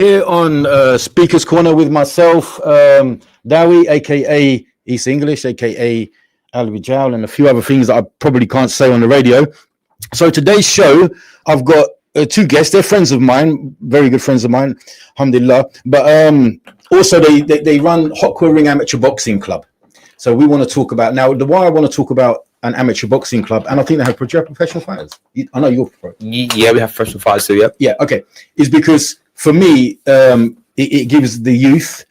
Here on Speaker's Corner with myself, Doward, aka East English, aka Alvi Jowl, and a few other things that I probably can't say on the radio. So today's show, I've got two guests. They're friends of mine, very good friends of mine, alhamdulillah. But also they run Hotquah Ring Amateur Boxing Club. So we want to talk about now. Why I want to talk about an amateur boxing club, and I think they have professional fighters. I know you're pro. Yeah, we have professional fighters too. Yeah. Okay. Is because for me, it gives the youth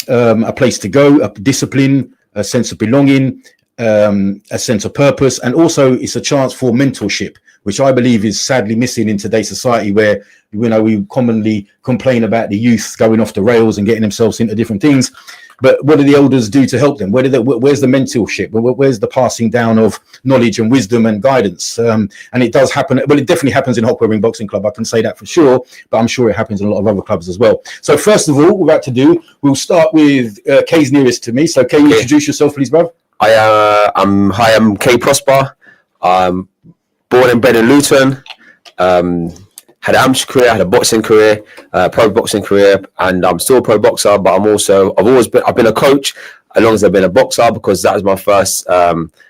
a place to go, a discipline, a sense of belonging, a sense of purpose, and also it's a chance for mentorship, which I believe is sadly missing in today's society, where we commonly complain about the youth going off the rails and getting themselves into different things. But what do the elders do to help them? Where's the mentorship? Where's the passing down of knowledge and wisdom and guidance? And it does happen. Well, it definitely happens in Hotquah Ring Boxing Club. I can say that for sure. But I'm sure it happens in a lot of other clubs as well. So first of all, what we're about to do, we'll start with Kay's nearest to me. So Kay, introduce yourself, please, bro. I'm Kay Prosper. I'm born and bred in Luton. Had an amateur career, had a boxing career, pro boxing career, and I'm still a pro boxer. But I've been a coach as long as I've been a boxer, because that was my first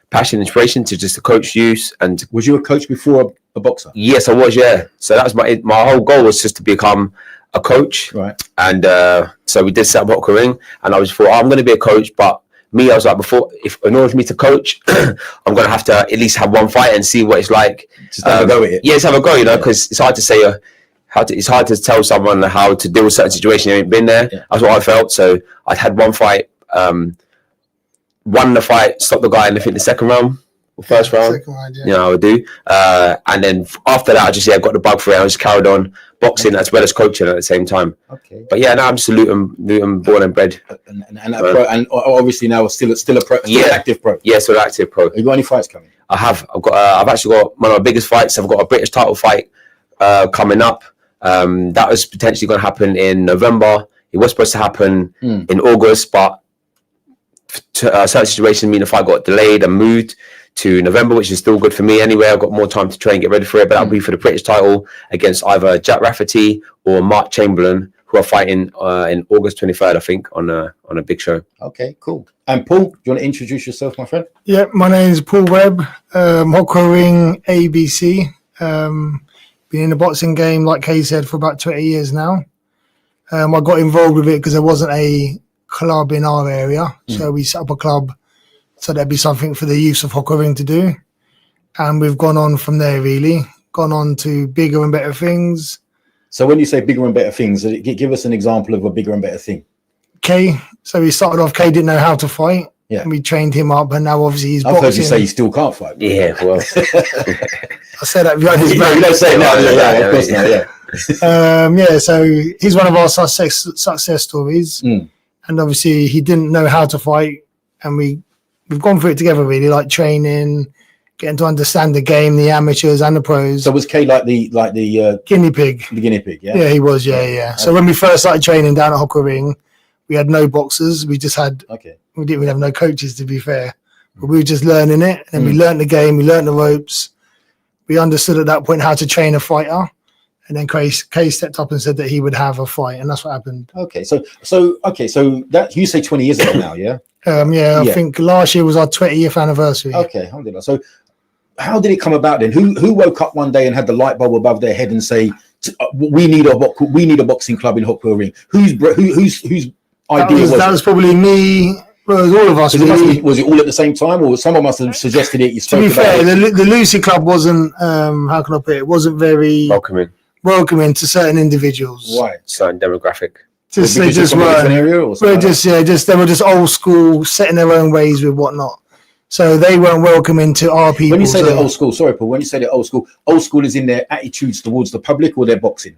passion, inspiration to just to coach youth. And was you a coach before a boxer? Yes, I was. Yeah. So that was my whole goal, was just to become a coach. Right. And so we did set up Hotquah Ring, and I was thought, I'm going to be a coach, but I was like, in order for me to coach, I'm going to have to at least have one fight and see what it's like. Just have a go at it. Yeah, just have a go, because it's hard to say, it's hard to tell someone how to deal with certain situations. You ain't been there. Yeah. That's what I felt. So I'd had one fight, won the fight, stopped the guy in the second round, or first round. Second round, yeah. I would do. And then after that, I got the bug for it. I just carried on boxing as well as coaching at the same time. Okay. But yeah, now I'm just Luton born and bred. And obviously now still a pro, active pro. Yeah, still active pro. Have you got any fights coming? I have. I've actually got one of my biggest fights. I've got a British title fight coming up. That was potentially going to happen in November. It was supposed to happen in August, but a certain situation, the fight got delayed and moved to November, which is still good for me anyway. I've got more time to train and get ready for it, but that'll be for the British title against either Jack Rafferty or Mark Chamberlain, who are fighting in August 23rd, I think, on a big show. Okay, cool. And Paul, do you want to introduce yourself, my friend? Yeah, my name is Paul Webb, Hotquah Ring ABC. Been in the boxing game, like Kay said, for about 20 years now. I got involved with it because there wasn't a club in our area, so we set up a club so there'd be something for the youth of Hotquah Ring to do. And we've gone on from there, really. Gone on to bigger and better things. So when you say bigger and better things, give us an example of a bigger and better thing. Kay, so we started off, Kay didn't know how to fight. Yeah. And we trained him up, and now obviously he's boxing. I've heard you say he still can't fight. Yeah, well. I said that behind his back. You don't say it now. Of course not, yeah. So he's one of our success stories. And obviously he didn't know how to fight, and we've gone through it together, really, like training, getting to understand the game, the amateurs and the pros. So was Kay like the guinea pig? The guinea pig, yeah. Yeah, he was, yeah. So when we first started training down at Hotquah Ring, we had no boxers. We just had we didn't even have no coaches, to be fair. But we were just learning it, and we learned the game, we learned the ropes. We understood at that point how to train a fighter. And then Kay stepped up and said that he would have a fight, and that's what happened. Okay, so that you say 20 years ago now, yeah? I think last year was our 20th anniversary. Okay, alhamdulillah. So how did it come about then? Who woke up one day and had the light bulb above their head and say, we need a boxing club in Hotquah Ring? Whose idea was that? Was probably me. Well, it was all of us. Was it all at the same time, or someone must have suggested it? To be fair, the Lucy Club wasn't. How can I put it? It wasn't very welcoming to certain individuals. Right, certain demographic. They were just old school, set in their own ways with whatnot. So they weren't welcoming to our people. When you say they're old school, sorry, Paul. When you say they're old school is in their attitudes towards the public or their boxing?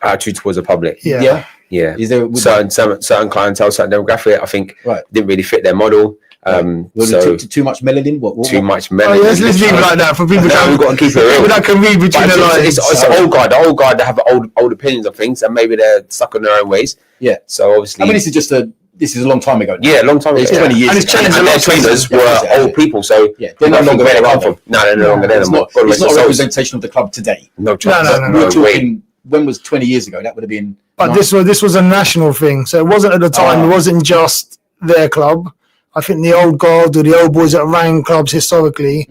Attitude towards the public. Yeah. Is there certain clientele, certain demographic? I think didn't really fit their model. Too much melanin? What? Too much melanin. Oh, yes, let's leave it like that for people. We've got to keep it real. People that can read between the lines. It's the old guard that have old opinions of things, and maybe they're stuck in their own ways. Yeah. So obviously, this is a long time ago. Yeah, a long time ago. It's 20 years. And it's changed. And their trainers were old people, so they're no longer there. No, they're no longer there. It's not a representation of the club today. No. We're talking when was 20 years ago? That would have been. But this was a national thing, so it wasn't at the time. It wasn't just their club. I think the old guard or the old boys that ran clubs historically,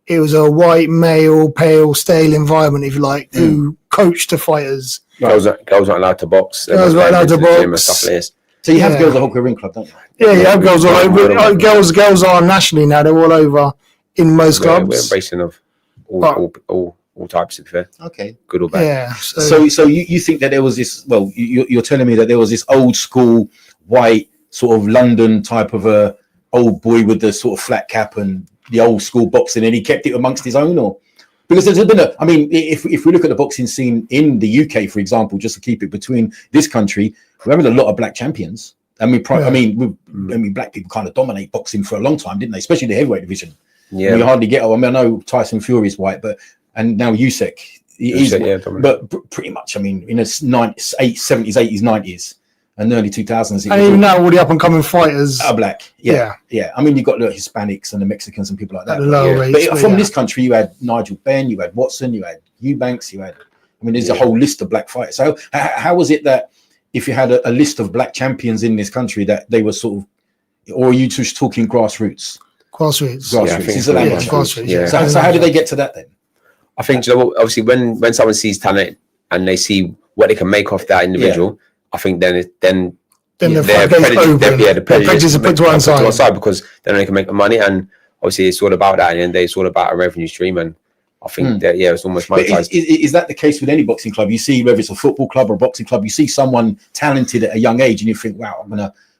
it was a white, male, pale, stale environment, if you like, who coached the fighters. Girls aren't allowed to box. Girls weren't allowed to box. And stuff like this. So you have girls at Hawker Ring Club, don't you? Yeah, you have girls all over. Girls are nationally now. They're all over in most clubs. We're embracing of all types, to be fair. Okay. Good or bad. Yeah. So you think that there was this, well, you're telling me that there was this old school, white, sort of London type of a old boy with the sort of flat cap and the old school boxing, and he kept it amongst his own, or? Because there's been if we look at the boxing scene in the UK, for example, just to keep it between this country, we're having a lot of black champions. Black people kind of dominate boxing for a long time, didn't they? Especially the heavyweight division. Yeah. You hardly get. I know Tyson Fury is white, and now Usyk, he's white, but pretty much. In the 70s, 80s, 90s, and early 2000s, and even now, all the up and coming fighters are black. Yeah. You've got the Hispanics and the Mexicans and people like that. Rates, but from this country, you had Nigel Benn, you had Watson, you had Eubanks, you had. There's a whole list of black fighters. So how was it that if you had a list of black champions in this country that they were sort of, or are you just talking grassroots? Grassroots. Grassroots. Yeah. So how did they get to that then? I think, obviously, when someone sees talent and they see what they can make off that individual, I think then the prejudice are put to one side because then they can make the money, and obviously it's all about that, and then it's all about a revenue stream, and I think that it's almost monetized. Is that the case with any boxing club? You see, whether it's a football club or a boxing club, you see someone talented at a young age, and you think, wow, I'm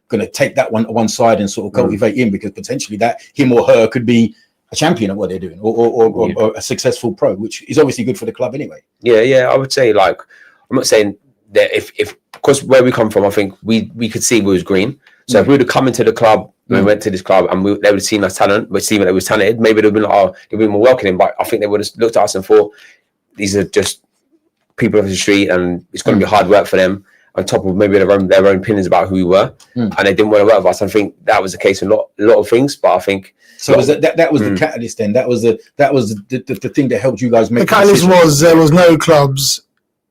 gonna take that one to one side and sort of cultivate him, because potentially that him or her could be a champion at what they're doing, or a successful pro, which is obviously good for the club anyway. Yeah, I would say, like, I'm not saying that if because where we come from, I think we could see we was green. So if we would have come into the club, when we went to this club, and they would have seen us talent, but seen that they was talented, maybe they'd have been like, they'd be more welcoming. But I think they would have looked at us and thought, these are just people off the street, and it's going to be hard work for them. On top of maybe their own opinions about who we were, and they didn't want to work with us. I think that was the case in a lot of things. But I think so. Was that was the catalyst then? That was the thing that helped you guys make the catalyst. There was no clubs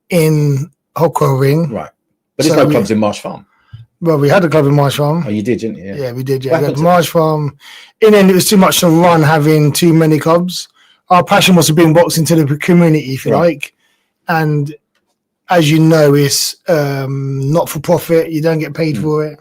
in Hawker Ring, right? But there's no clubs in Marsh Farm. Well, we had a club in Marsh Farm. Oh, you did, didn't you? Yeah, we did. Yeah, we had Marsh Farm. In the end, it was too much to run having too many clubs. Our passion was to bring boxing to the community, if you like, and as you know, it's not for profit. You don't get paid for it.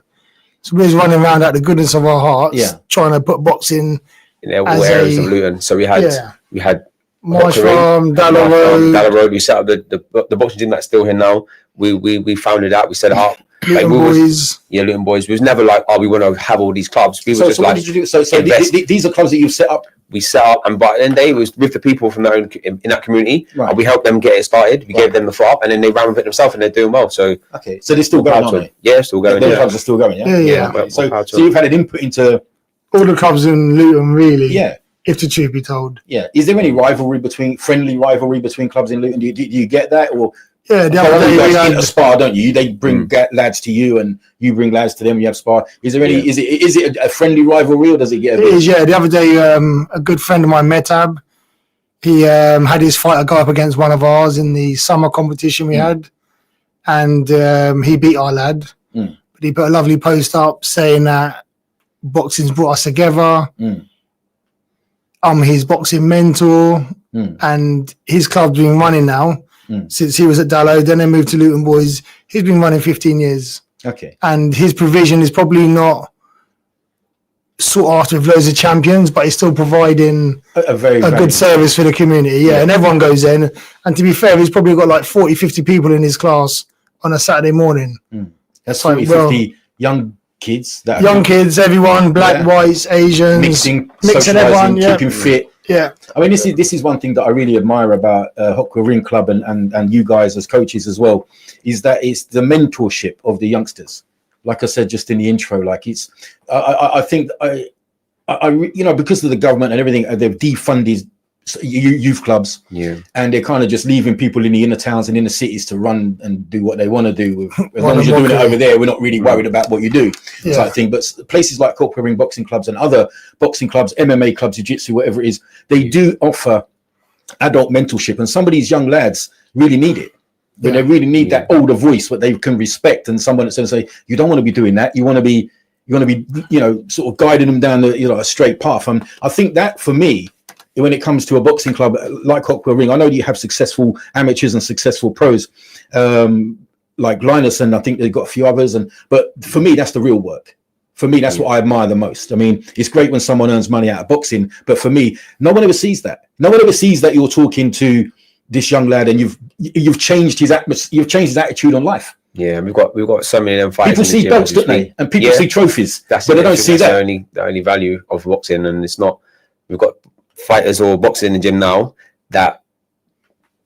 So we're just running around out the goodness of our hearts, trying to put boxing in all areas of Luton. So we had Marsh Farm, Doward Road. We set up the boxing gym that's still here now. We founded that. We set it up. Luton Boys. Luton Boys. We was never like, we want to have all these clubs. We were just what like, did you do? So these are clubs that you've set up. We set up, and by then they was with the people from their own in that community. Right. And we helped them get it started. We gave them the foot up, and then they ran with it themselves, and they're doing well. So so they're still going, aren't they? Yeah, still going. The clubs are still going. Yeah. Okay. So you've had an input into all the clubs in Luton, really. Yeah. If the truth be told. Yeah. Is there any friendly rivalry between clubs in Luton? Do you get that, or? Yeah, the other day you guys get a spar, don't you? They bring lads to you, and you bring lads to them. You have spar. Is there any? Is it a friendly rivalry, or does it get? It is. Yeah. The other day, a good friend of mine, Metab, he had his fighter go up against one of ours in the summer competition we had, and he beat our lad. But he put a lovely post up saying that boxing's brought us together. I'm his boxing mentor, and his club's been running now. Since he was at Doward, then they moved to Luton Boys. He's been running 15 years. Okay. And his provision is probably not sought after with loads of champions, but he's still providing a good service for the community. Yeah, and everyone goes in. And to be fair, he's probably got like 40, 50 people in his class on a Saturday morning. That's 40, 50 young kids. Kids, everyone, black, whites, Asians. Mixing everyone, keeping fit. Yeah, I mean, this is one thing that I really admire about Hawker Ring Club and you guys as coaches as well, is that it's the mentorship of the youngsters. Like I said just in the intro, like it's, I think because of the government and everything, they've defunded youth clubs, and they're kind of just leaving people in the inner towns and inner cities to run and do what they want to do. As long as you're doing it over there, we're not really worried about what you do, type thing. But places like Hawker Ring boxing clubs and other boxing clubs, MMA clubs, jiu-jitsu, whatever it is, they do offer adult mentorship, and some of these young lads really need it. when they really need that older voice, what they can respect, and someone that's going to say, you don't want to be doing that. You want to be, sort of guiding them down the, a straight path. I think that for me, when it comes to a boxing club like Hockwell Ring, I know you have successful amateurs and successful pros, like Linus, and I think they've got a few others. But for me, that's the real work. For me, that's what I admire the most. I mean, it's great when someone earns money out of boxing, but for me, no one ever sees that. No one ever sees that you're talking to this young lad and you've changed his atmosphere, you've changed his attitude on life. Yeah, we've got so many of them fights. People see belts, don't they? And people see trophies, but they don't see that. The only value of boxing, and it's not. We've got fighters or boxing in the gym now that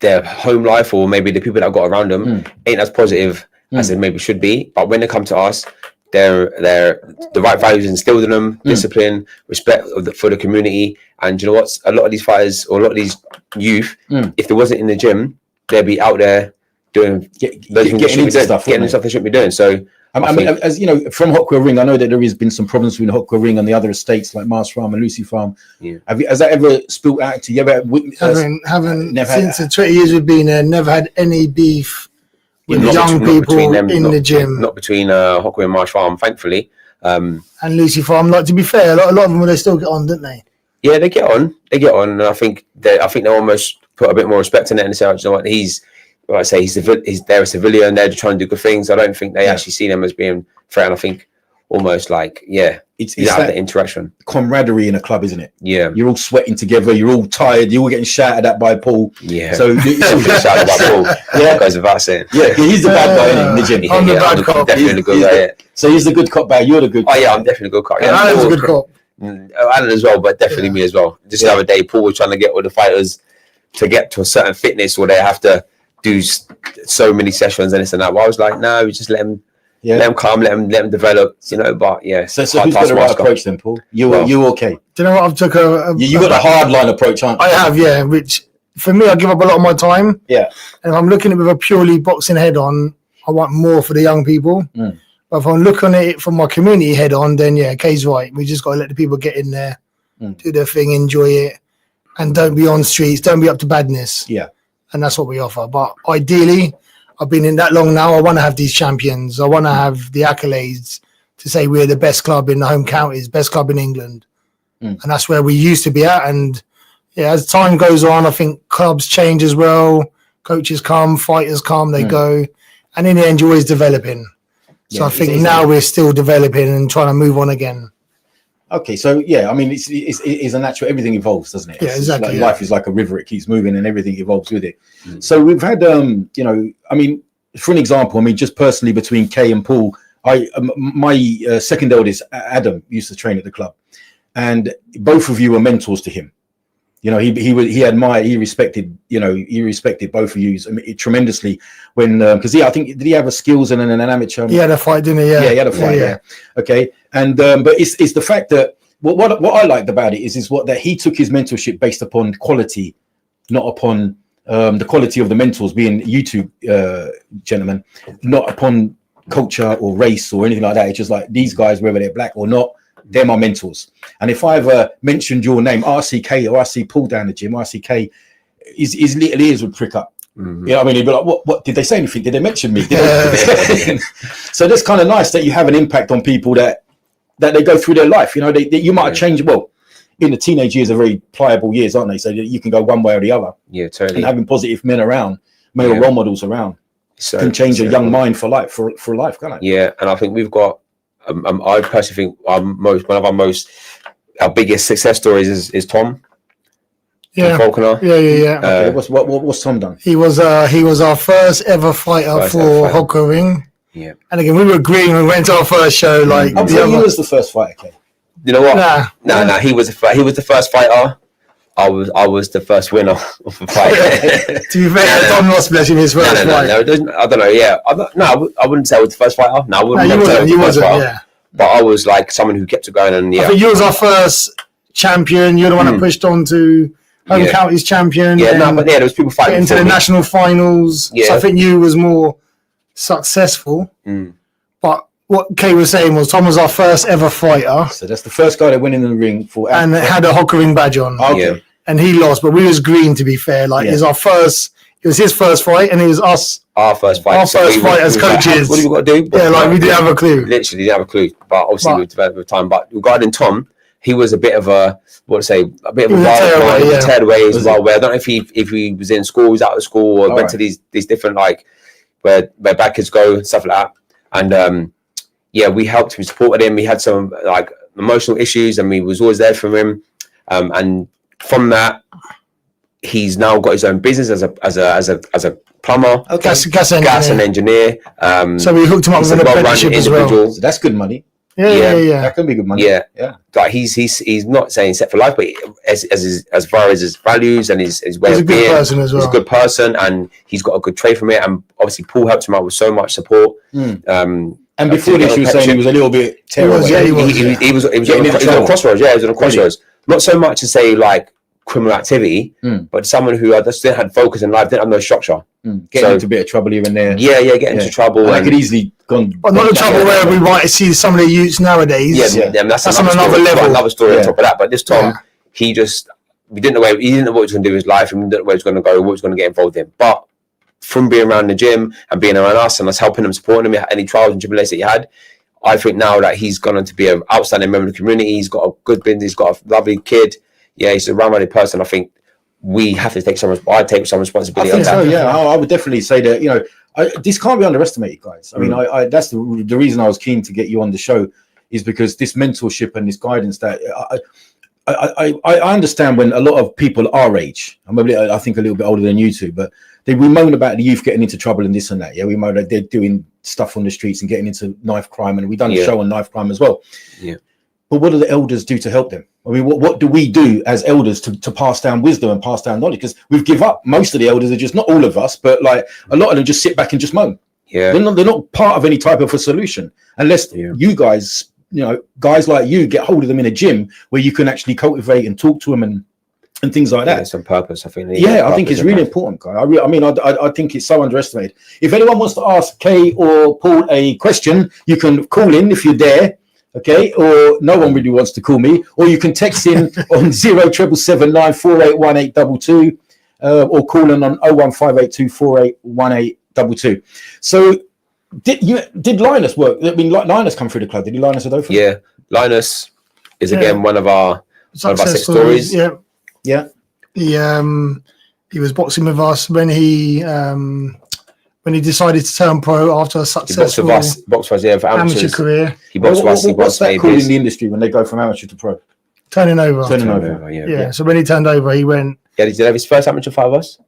their home life, or maybe the people that I've got around them, ain't as positive as it maybe should be. But when they come to us, they're the right values instilled in them: discipline, respect for the community. And you know what? A lot of these fighters or a lot of these youth, if they wasn't in the gym, they'd be out there doing getting into stuff they shouldn't be doing. So I mean, as you know, from Hockwell Ring, I know that there has been some problems between Hockwell Ring and the other estates like Mars Farm and Lucy Farm. Yeah. Has that ever spilled out to you? Haven't since the 20 years we've been there, never had any beef with the young people in the gym. Not between Hockwell and Marsh Farm, thankfully. And Lucy Farm. Like, to be fair, a lot of them, they still get on, don't they? Yeah, they get on. And I think they almost put a bit more respect in it and say, you know what, he's they're a civilian, they're just trying to do good things. I don't think they actually see them as being fair. And I think almost like, it's that interaction. Camaraderie in a club, isn't it? Yeah. You're all sweating together, you're all tired, you're all getting shouted at by Paul. Yeah. So shouted by Paul. Yeah. Goes without saying. Yeah, he's the bad guy in the gym. I'm the bad cop. Definitely the good guy. So he's the good cop, but you're the good cop. Oh yeah, I'm definitely a good cop. Yeah, Alan's a good cop. Alan as well, but definitely me as well. Just the other day, Paul was trying to get all the fighters to get to a certain fitness where they have to do so many sessions and this and that. But I was like, no, we just let them come, let them develop, But yeah. So who's got the right approach then, Paul? You okay? Do you know what? I've took you got a hard line approach, aren't you? I have, yeah. Which for me, I give up a lot of my time. Yeah. And if I'm looking at it with a purely boxing head on, I want more for the young people. But if I'm looking at it from my community head on, then yeah, Kay's right. We just got to let the people get in there, do their thing, enjoy it, and don't be on streets, don't be up to badness. Yeah. And that's what we offer. But ideally, I've been in that long now. I want to have these champions. I want to have the accolades to say we're the best club in the home counties, best club in England. And that's where we used to be at. And yeah, as time goes on, I think clubs change as well. Coaches come, fighters come, they go. And in the end, you're always developing. So I think now we're still developing and trying to move on again. Okay, so yeah, I mean, it's a natural. Everything evolves, doesn't it? Yeah, exactly. Like life is like a river; it keeps moving, and everything evolves with it. So we've had, I mean, for an example, I mean, just personally between Kay and Paul, my second eldest Adam used to train at the club, and both of you were mentors to him. He respected both of you tremendously when because I think did he have a skills and an amateur? He had a fight, didn't he? Yeah, he had a fight. Yeah. Okay, and but it's the fact that what I liked about it is that he took his mentorship based upon quality, not upon the quality of the mentors being you two gentlemen, not upon culture or race or anything like that. It's just like these guys, whether they're black or not, they're my mentors. And if I ever mentioned your name, RCK, or I see Paul down the gym, RCK, his little ears would prick up. I mean, he'd be like, what did they say anything? Did they mention me? So that's kind of nice that you have an impact on people that they go through their life. You might have changed. Well, in the teenage years are very pliable years, aren't they? So you can go one way or the other. Yeah, totally. And having positive men around, male role models around, can change a young mind for life, for life, can't it? Yeah, and I think we've got. I personally think our biggest success stories is Tom. Yeah, Falconer. Yeah. Okay. What's Tom done? He was our first ever fighter for Hockwell Ring. Yeah, and again we were agreeing. We went to our first show. Like, I'm saying he was the first fighter. Okay. You know what? Nah. He was the first fighter. I was the first winner of the fight. To be fair, Tom lost his first fight. No, I don't know. Yeah, I wouldn't say I was the first fighter. You wasn't. Yeah, but I was like someone who kept it going. And yeah, I think you was our first champion. You're the one that pushed on to home counties champion. Yeah, but there was people fighting into the national finals. Yeah. So I think you was more successful. But what Kay was saying was Tom was our first ever fighter. So that's the first guy that went in the ring for and had a Hockwell Ring badge on. Okay. And he lost, but we was green, to be fair. Like, it's our first It was his first fight, and it was us. Our first fight. Our first fight as coaches. What have we got to do? Yeah, like we didn't have a clue. Literally didn't have a clue. But obviously we developed with time. But regarding Tom, he was a bit of a wild guy, teared away as well. Where I don't know if he was in school, was out of school, or went to these different like where bad kids go and stuff like that. And we helped him, supported him. He had some like emotional issues, and we was always there for him. And from that, he's now got his own business as a plumber, gas and engineer. So we hooked him up with an apprenticeship as well. So that's good money. Yeah. That can be good money. Yeah. Like he's not saying set for life, but as far as his values and his way of being, person as well. He's a good person, and he's got a good trade from it. And obviously, Paul helped him out with so much support. And before this, you were saying he was a little bit terrible. He was on a crossroads. Yeah, he was on a crossroads. Not so much to say like criminal activity, but someone who just didn't have focus in life, didn't have no structure. Getting into a bit of trouble here and there. Getting into trouble. And I could easily gone. But not the trouble where we might see some of the youths nowadays. That's on another level. Another story on top of that. But this time, we didn't know what he was going to do with his life, and we didn't know where he was going to go, what he was going to get involved in. But from being around the gym and being around us and us helping him, supporting him, any trials and tribulations that he had, I think now that he's gone on to be an outstanding member of the community. He's got a good business. He's got a lovely kid. Yeah, he's a round-minded person. I think we have to take some responsibility on that. So, I would definitely say that, this can't be underestimated, guys. I mean, that's the reason I was keen to get you on the show, is because this mentorship and this guidance that I understand when a lot of people our age, I think a little bit older than you two, but we moan about the youth getting into trouble and this and that. Yeah, we moan that they're doing stuff on the streets and getting into knife crime, and we've done a show on knife crime as well. Yeah. But what do the elders do to help them? I mean, what do we do as elders to pass down wisdom and pass down knowledge? Because we've give up. Most of the elders are just, not all of us, but like a lot of them just sit back and just moan. Yeah, they're not part of any type of a solution unless you guys, guys like you get hold of them in a gym where you can actually cultivate and talk to them and things like that. Some purpose, I think. I think it's really important, guy. I think it's so underestimated. If anyone wants to ask Kay or Paul a question, you can call in if you're there. Okay, or no one really wants to call me, or you can text in on 0777 9481822, or call in on 01582 481822. So, did Linus work? I mean, Linus come through the club. Did he Linus Adolfo? Yeah, Linus is again one of our six stories. Yeah. He was boxing with us when he decided to turn pro after a successful boxed for us, for amateur career. He boxed for us. What's that called in the industry when they go from amateur to pro? Turning over. Yeah. So when he turned over, he went. Yeah, did he have his first amateur fight with us?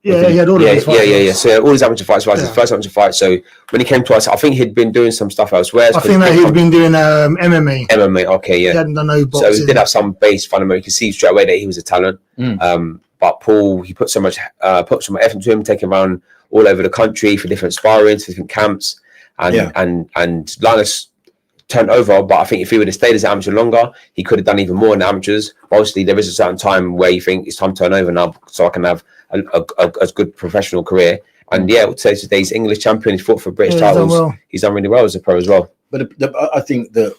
Yeah, he had all of his fights. Yeah. So all his amateur fights was his first amateur fight. So when he came to us, I think he'd been doing some stuff elsewhere. I think that he'd been doing MMA. MMA, okay, yeah. He hadn't done no boxing. So he did have some base fundamental. You could see straight away that he was a talent. But Paul, he put so much effort into him, taking him around all over the country for different sparring, for different camps, and Linus turned over. But I think if he would have stayed as an amateur longer, he could have done even more in the amateurs. Obviously, there is a certain time where you think it's time to turn over now, so I can have a good professional career. And today's he's English champion. He's fought for British titles. He's done really well as a pro as well. But I think the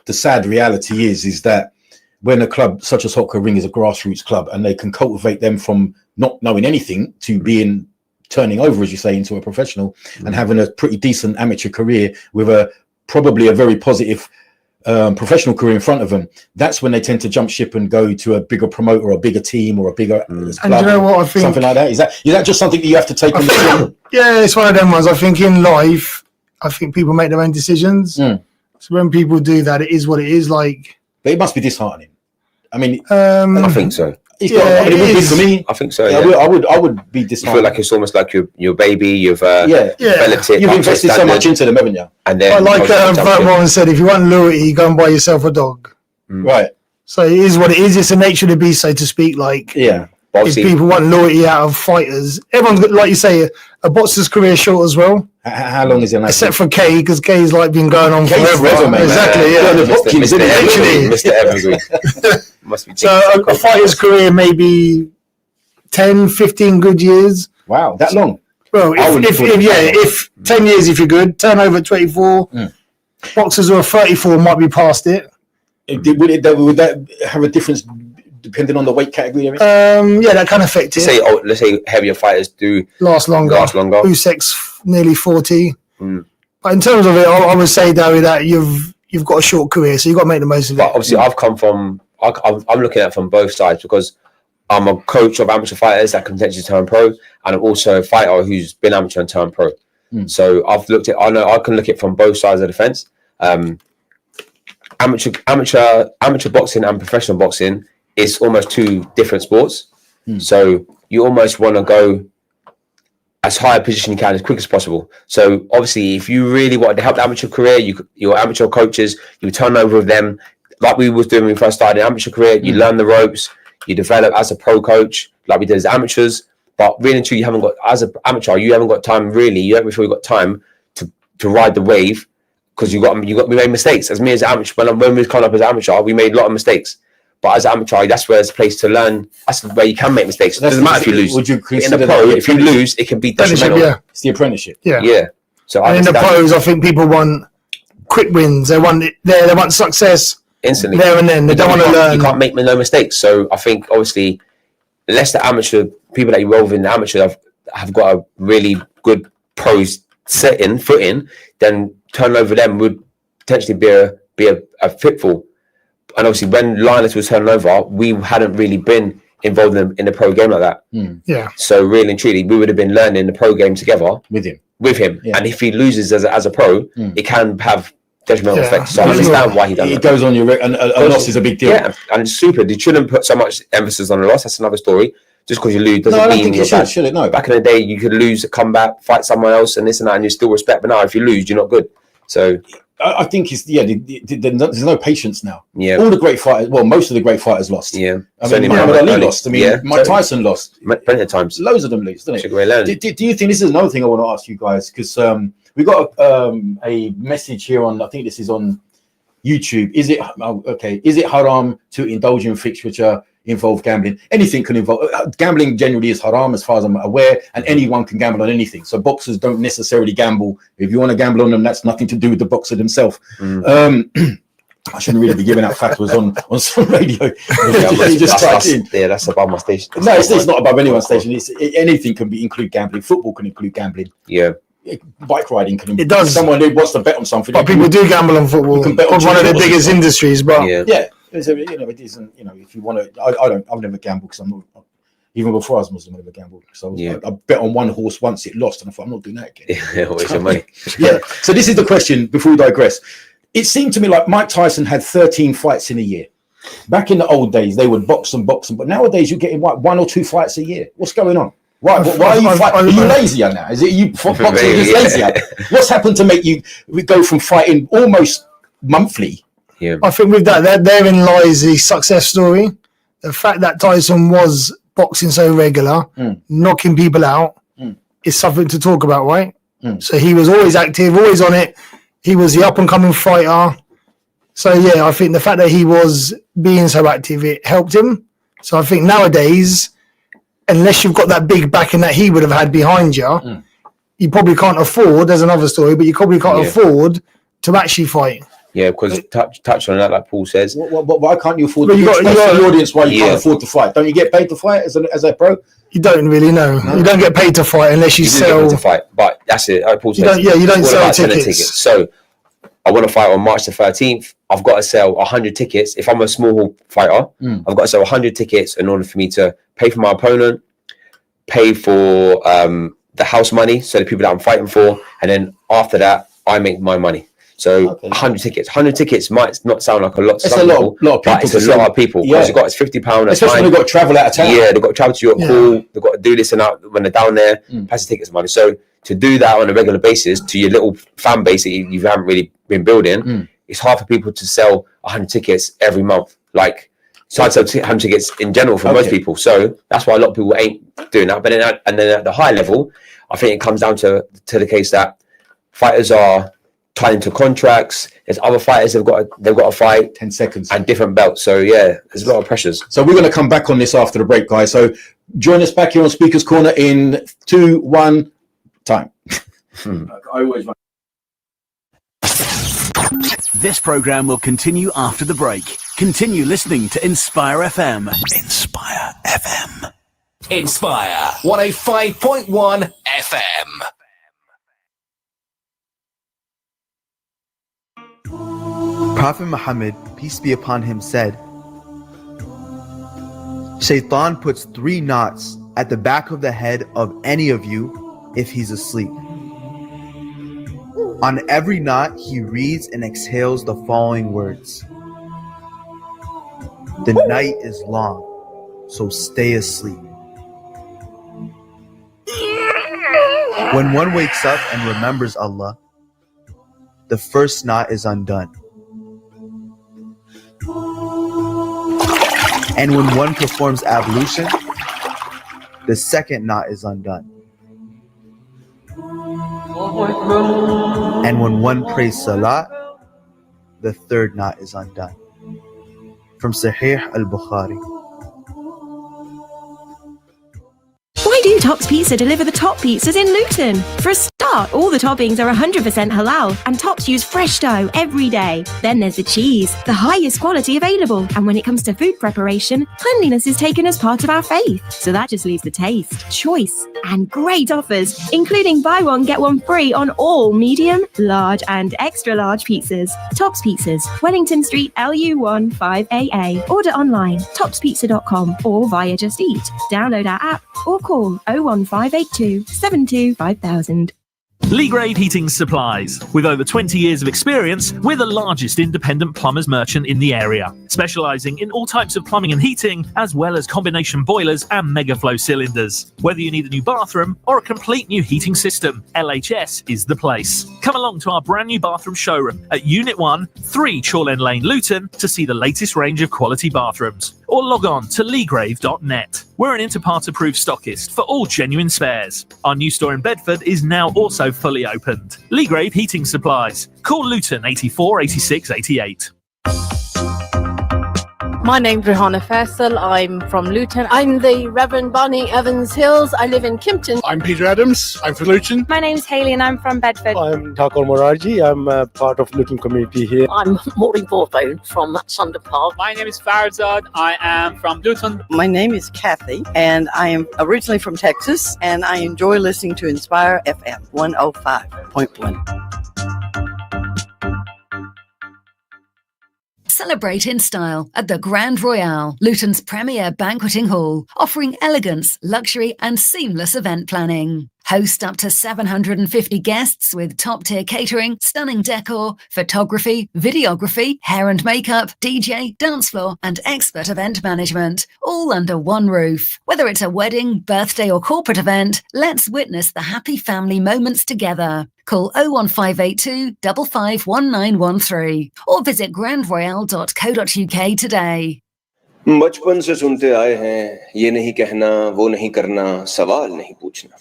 sad reality is that when a club such as Hot Coat Ring is a grassroots club, and they can cultivate them from not knowing anything to turning over, as you say, into a professional and having a pretty decent amateur career with probably a very positive professional career in front of them, that's when they tend to jump ship and go to a bigger promoter or a bigger team or a bigger club, and you know what I think, something like that. Is that just something that you have to take on the chin? Yeah, it's one of them ones. I think in life, I think people make their own decisions. So when people do that, it is what it is. But it must be disheartening. I mean, I think so. It would be for me. I think so. Yeah. I would be disheartened. You feel like it's almost like your baby. You've developed it. You've invested so much into them, haven't you? And then, like Rowan said, if you want loyalty, go and buy yourself a dog. Right. So it is what it is. It's the nature of the beast, so to speak. If people want loyalty out of fighters, everyone's got, like you say, a boxer's career short as well. How long is it? Except for Kay, because Kay's been going on forever. Exactly. Mr. Evergreen. Must be so a fighter's career maybe 10, 15 good years. Wow, that long? Well, if 10 years if you're good, turnover at 24. Boxers who are 34 might be past it. Would that have a difference depending on the weight category? Yeah, that can affect it. Let's say heavier fighters do Last longer. Usyk's nearly 40. But in terms of it, I would say, Doward, that you've got a short career, so you've got to make the most of it. But obviously, I'm looking at it from both sides, because I'm a coach of amateur fighters that can potentially turn pro, and I'm also a fighter who's been amateur and turned pro. So I know I can look at it from both sides of the fence. Amateur boxing and professional boxing is almost two different sports. So you almost want to go as high a position you can as quick as possible. So obviously, if you really want to help the amateur career, your amateur coaches, you turn over with them like we was doing when we first started an amateur career. You learn the ropes, you develop as a pro coach like we did as amateurs. But really and truly, you haven't got, as an amateur, you haven't got time really. You don't really feel you've got time to ride the wave, because we made mistakes. As me as an amateur, when we come up as an amateur, we made a lot of mistakes. But as an amateur, that's where it's a place to learn. That's where you can make mistakes. It doesn't matter if you lose. Would you in the pro, if you lose, it can be detrimental. Yeah. It's the apprenticeship. Yeah. So in the pros, I think people want quick wins. They want They want success instantly, there and then. They don't want to learn. You can't make no mistakes. So I think obviously, unless the amateur people that you roll with in the amateur have got a really good pros footing, then turning over them would potentially be a pitfall. And obviously, when Linus was turning over, we hadn't really been involved in the pro game like that. Yeah. So really and truly, we would have been learning the pro game together with him. Yeah. And if he loses as a pro, it can have detrimental effects. So I understand why he does it. It goes on your and a loss is a big deal. Yeah, and it's stupid. You shouldn't put so much emphasis on the loss. That's another story. Just because you lose doesn't mean you're bad. Should it? No. Back in the day, you could lose, come back, fight someone else, and this and that, and you still respect. But now, if you lose, you're not good. So I think there's no patience now. Yeah, all the great fighters, well, most of the great fighters lost. Yeah, I mean, Muhammad Ali lost. I mean, Mike Tyson lost. Plenty of times. Loads of them lose, don't it? Do you think this is another thing I want to ask you guys? Because we got a message here on, I think this is on YouTube. Is it haram to indulge in fixtures which involve gambling? Anything can involve gambling. Generally is haram as far as I'm aware, and anyone can gamble on anything. So boxers don't necessarily gamble. If you want to gamble on them, that's nothing to do with the boxer themselves. I shouldn't really be giving out fatwas on some radio. That's above my station. No, it's not above anyone's station. Anything can include gambling. Football can include gambling. Yeah. Bike riding can. It does. Someone who wants to bet on something. But people do gamble on football. It's one of the biggest industries. But yeah. It isn't. If you want to, I've never gambled because I'm not. Even before I was Muslim, I never gambled. So I bet on one horse once, it lost, and I thought I'm not doing that again. Yeah, waste your money. Yeah. So this is the question. Before we digress, it seemed to me like Mike Tyson had 13 fights in a year. Back in the old days, they would box and box, but nowadays you're getting one or two fights a year. What's going on? Why are you fighting? Are you lazier now? Is it you boxing is lazier? What's happened to make you go from fighting almost monthly? Yeah, I think with that, therein lies the success story. The fact that Tyson was boxing so regular, knocking people out, is something to talk about, right? So he was always active, always on it. He was the up and coming fighter. So yeah, I think the fact that he was being so active, it helped him. So I think nowadays, unless you've got that big backing that he would have had behind you, you probably can't afford, there's another story, but you probably can't afford to actually fight. Yeah, because touch on that, like Paul says. Why can't you afford to fight? The audience why you can't afford to fight? Don't you get paid to fight as a pro? You don't really know. No. You don't get paid to fight unless you sell. Get paid to fight, but that's it. Like Paul says, you don't sell tickets. So I want to fight on March the 13th. I've got to sell 100 tickets. If I'm a small fighter, I've got to sell 100 tickets in order for me to pay for my opponent, pay for the house money, so the people that I'm fighting for, and then after that, I make my money. So 100 tickets. 100 tickets might not sound like a lot. It's a lot of people. But it's a lot of people. Because it's £50. Especially when they've got to travel out of town. Yeah, they've got to travel to York Hall. They've got to do this and that when they're down there. Pass the tickets money. So to do that on a regular basis to your little fan base that you haven't really been building, it's hard for people to sell 100 tickets every month. Like, so I'd sell 100 tickets in general for most people. So that's why a lot of people ain't doing that. But then at the high level, I think it comes down to the case that fighters are tied into contracts. There's other fighters they've got to fight 10 seconds and different belts. So yeah, there's a lot of pressures. So we're going to come back on this after the break, guys. So join us back here on Speaker's Corner in 2, 1 time. This program will continue after the break. Continue listening to Inspire FM. Inspire FM. Inspire 105.1 FM. Prophet Muhammad, peace be upon him, said, Shaitan puts 3 knots at the back of the head of any of you if he's asleep. On every knot, he reads and exhales the following words: the night is long, so stay asleep. When one wakes up and remembers Allah, the first knot is undone. And when one performs ablution, the second knot is undone. And when one prays salat, the third knot is undone. From Sahih al-Bukhari. Why do Tops Pizza deliver the top pizzas in Luton? For a start, all the toppings are 100% halal and Tops use fresh dough every day. Then there's the cheese, the highest quality available. And when it comes to food preparation, cleanliness is taken as part of our faith. So that just leaves the taste, choice, and great offers, including buy one, get one free on all medium, large, and extra large pizzas. Tops Pizzas, Wellington Street, LU1 5AA. Order online, topspizza.com or via Just Eat. Download our app or call 01582 72 5000. Lee Grade Heating Supplies. With over 20 years of experience, we're the largest independent plumbers merchant in the area, specialising in all types of plumbing and heating, as well as combination boilers and megaflow cylinders. Whether you need a new bathroom or a complete new heating system, LHS is the place. Come along to our brand new bathroom showroom at Unit 1, 3 Chorlend Lane, Luton, to see the latest range of quality bathrooms. Or log on to leegrave.net. We're an Interpart-approved stockist for all genuine spares. Our new store in Bedford is now also fully opened. Lee Grave Heating Supplies. Call Luton 84 86 88. My name's Rihanna Faisal. I'm from Luton. I'm the Reverend Bonnie Evans Hills. I live in Kimpton. I'm Peter Adams. I'm from Luton. My name's Hayley and I'm from Bedford. I'm Thakor Morarji. I'm part of Luton community here. I'm Maureen Bourbon from Sunder Park. My name is Farzad. I am from Luton. My name is Kathy and I am originally from Texas and I enjoy listening to Inspire FM 105.1. Celebrate in style at the Grand Royale, Luton's premier banqueting hall, offering elegance, luxury and seamless event planning. Host up to 750 guests with top-tier catering, stunning decor, photography, videography, hair and makeup, DJ, dance floor and expert event management, all under one roof. Whether it's a wedding, birthday or corporate event, let's witness the happy family moments together. Call 01582 551913 or visit grandroyale.co.uk today. बचपन से सुनते आए हैं ये नहीं कहना वो नहीं करना सवाल नहीं पूछना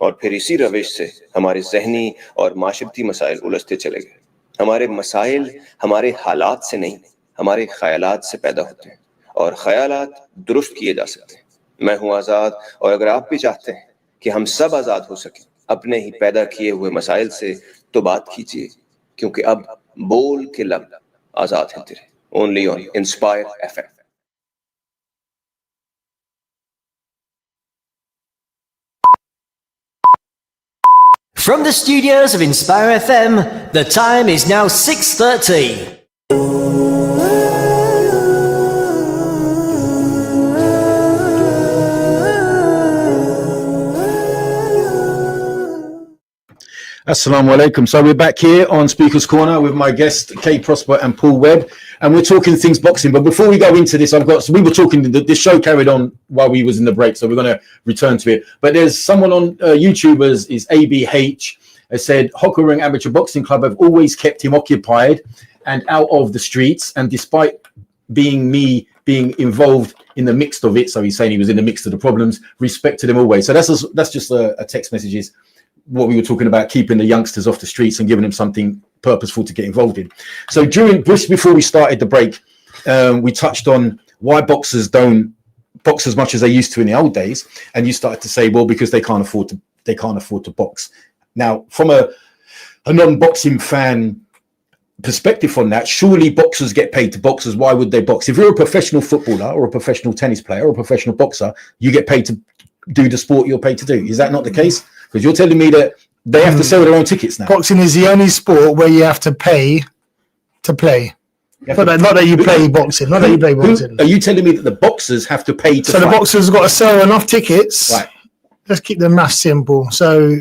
और फिर इसी रविश से हमारे ज़हनी और माशरती मसाइल उलझते चले गए। हमारे मसाइल हमारे हालात से नहीं हमारे ख्यालात से पैदा होते हैं और ख्यालात दुरुस्त किए जा सकते हैं। मैं हूं आज़ाद और अगर आप भी चाहते हैं कि हम सब आज़ाद हो सकें अपने ही पैदा किए हुए मसाइल से तो बात कीजिए क्योंकि अब बोल के लब आज़ाद हैं तेरे। Only on inspire FM. From the studios of Inspire FM, the time is now 6:30. Assalamu alaikum. So we're back here on Speaker's Corner with my guests Kay Prosper and Paul Webb, and we're talking things boxing. But before we go into this, we were talking. The show carried on while we was in the break, so we're going to return to it. But there's someone on YouTubers is ABH has said Hockering Amateur Boxing Club have always kept him occupied and out of the streets, and despite being involved in the midst of it, so he's saying he was in the midst of the problems, respected him always. So that's just a text messages. What we were talking about, keeping the youngsters off the streets and giving them something purposeful to get involved in. So just before we started the break, we touched on why boxers don't box as much as they used to in the old days, and you started to say, well, because they can't afford to box. Now, from a non-boxing fan perspective on that, surely boxers get paid to boxers. Why would they box? If you're a professional footballer or a professional tennis player or a professional boxer, you get paid to do the sport you're paid to do. Is that not the case? Because you're telling me that they have to sell their own tickets now. Boxing is the only sport where you have to pay to play. Not that you play boxing. Not that you play boxing. Are you telling me that the boxers have to pay to So fight? the boxers got to sell enough tickets. Right. Let's keep the math simple. So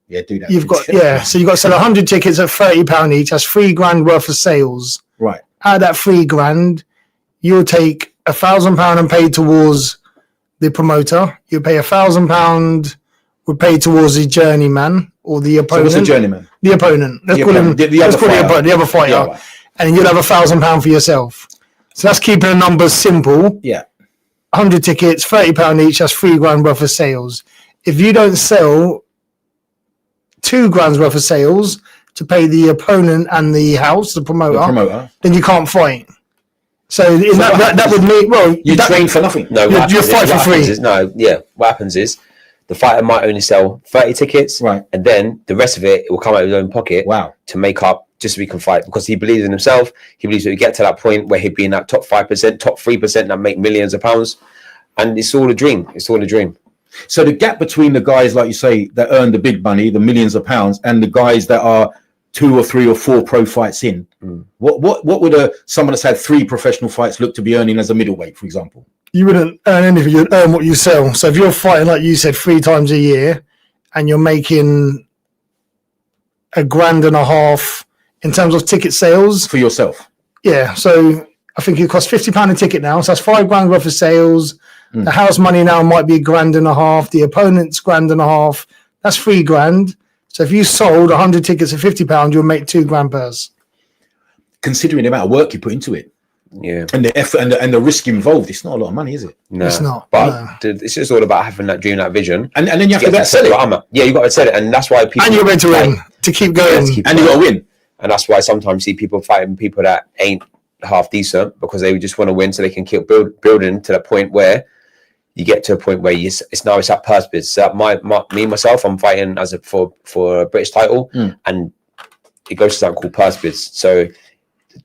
Yeah, do that. you've got so you've got to sell 100 tickets at £30 each. That's £3,000 worth of sales. Right. Out of that £3,000, you'll take £1,000 and pay towards the promoter. You'll pay £1,000 would pay towards the journeyman or the So opponent. what's a journeyman? The opponent. Let's The call him. opponent. The Let's other call it fighter. the other fighter. Yeah, right. And you'll have £1,000 for yourself. So that's keeping the numbers simple. Yeah. 100 tickets, £30 each. That's £3,000 worth of sales. If you don't sell £2,000 worth of sales to pay the opponent and the house, the promoter, then you can't fight. So in that would mean you train for nothing. No, you fight for free. What happens is the fighter might only sell 30 tickets, right, and then the rest of it will come out of his own pocket. Wow. To make up just so he can fight, because he believes in himself. He believes that he get to that point where he'd be in that top 5%, top 3% that make millions of pounds, and it's all a dream. It's all a dream. So the gap between the guys, like you say, that earn the big money, the millions of pounds, and the guys that are 2 or 3 or 4 pro fights in, what would someone that's had 3 professional fights look to be earning as a middleweight, for example? You wouldn't earn anything. You'd earn what you sell. So if you're fighting, like you said, 3 times a year, and you're making $1,500 in terms of ticket sales for yourself. Yeah. So I think it costs £50 a ticket now. So that's £5,000 worth of sales. The house money now might be $1,500. The opponent's $1,500. That's $3,000. So if you sold 100 tickets at £50, you'll make $2,000 purse. Considering the amount of work you put into it, yeah, and the effort and the risk involved, it's not a lot of money, is it? No, it's not. But it's just all about having that dream, that vision, and then you have to sell it. Yeah, you got to sell it, and that's why people. And you're meant to win to keep going, and you got to win. And that's why sometimes you see people fighting people that ain't half decent because they just want to win so they can keep building to the point where you get to a point where it's at purse bids. So myself, I'm fighting for a British title, and it goes to something called purse bids. So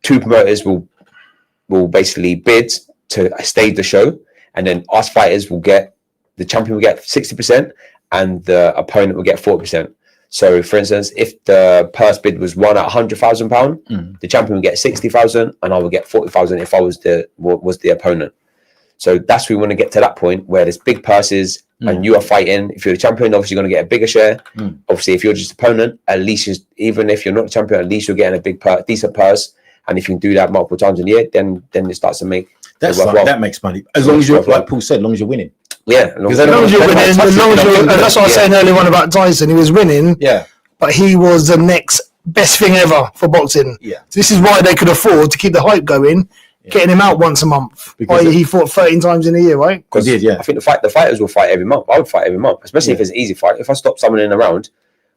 2 promoters will basically bid to stage the show, and then us fighters will get, the champion will get 60% and the opponent will get 40%. So, for instance, if the purse bid was won at £100,000, the champion would get 60,000, and I would get 40,000 if I was the opponent. So that's where we want to get to that point where there's big purses and you are fighting. If you're the champion, obviously you're going to get a bigger share. Obviously, if you're just opponent, at least even if you're not the champion, at least you're getting a big decent purse. And if you can do that multiple times in a year, then it starts to make that makes money. As long as you're, like Paul said, as long as you're winning. Yeah, as long as you're winning. That's what I was saying earlier on about Tyson. He was winning. Yeah, but he was the next best thing ever for boxing. Yeah, so this is why they could afford to keep the hype going, getting him out once a month. Because he fought 13 times in a year, right? Because I think the fighters will fight every month. I would fight every month, especially if it's an easy fight. If I stop someone in a round,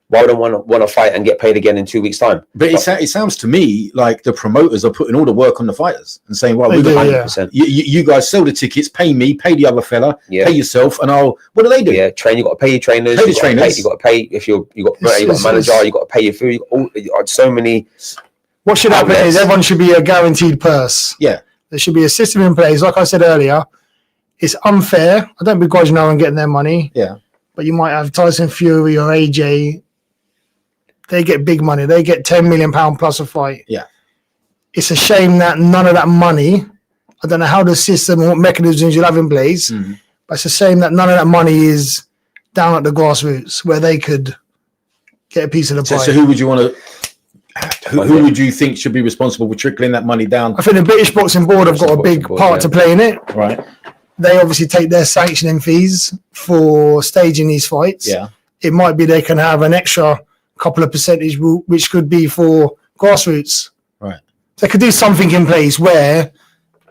why would I want to fight and get paid again in 2 weeks' time? But it sounds to me like the promoters are putting all the work on the fighters and saying, "Well, you guys sell the tickets, pay me, pay the other fella, pay yourself, and I'll." What do they do? Yeah, train. You got to pay your trainers. Pay the trainers. You got to pay if you got a manager. You got to pay your food. So many. What should happen is everyone should be a guaranteed purse. Yeah, there should be a system in place. Like I said earlier, it's unfair. I don't begrudge no one getting their money. Yeah, but you might have Tyson Fury or AJ. They get big money. They get £10 million plus a fight. Yeah. It's a shame that none of that money, I don't know how the system or what mechanisms you'll have in place, but it's a shame that none of that money is down at the grassroots where they could get a piece of the pie. So who would you want to, who would you think should be responsible for trickling that money down? I think the British Boxing Board have got a big part to play in it. Right. They obviously take their sanctioning fees for staging these fights. Yeah. It might be they can have an extra couple of percentage, which could be for grassroots. Right. They could do something in place where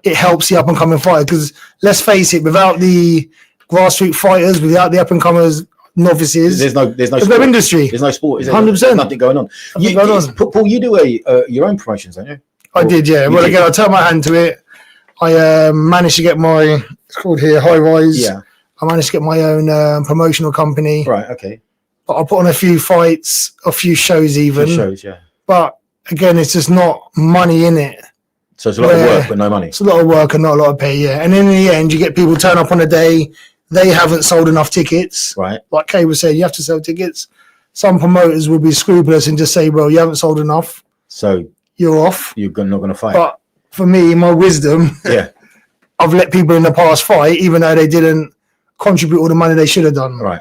it helps the up and coming fighter. Because let's face it, without the grassroots fighters, without the up and comers, novices, there's no industry. There's no sport. 100%. Nothing going on. Paul, you do your own promotions, don't you? I did, yeah. Well, again, I turned my hand to it. I managed to get my, it's called here, High Rise. Yeah. I managed to get my own promotional company. Right. Okay. But I put on a few fights, a few shows even. Shows, yeah. But again, it's just not money in it. So it's a lot of work but no money. It's a lot of work and not a lot of pay, yeah. And in the end, you get people turn up on a day, they haven't sold enough tickets. Right. Like Kay was saying, you have to sell tickets. Some promoters will be scrupulous and just say, well, you haven't sold enough. So you're off. You're not going to fight. But for me, my wisdom, yeah, I've let people in the past fight, even though they didn't contribute all the money they should have done. Right.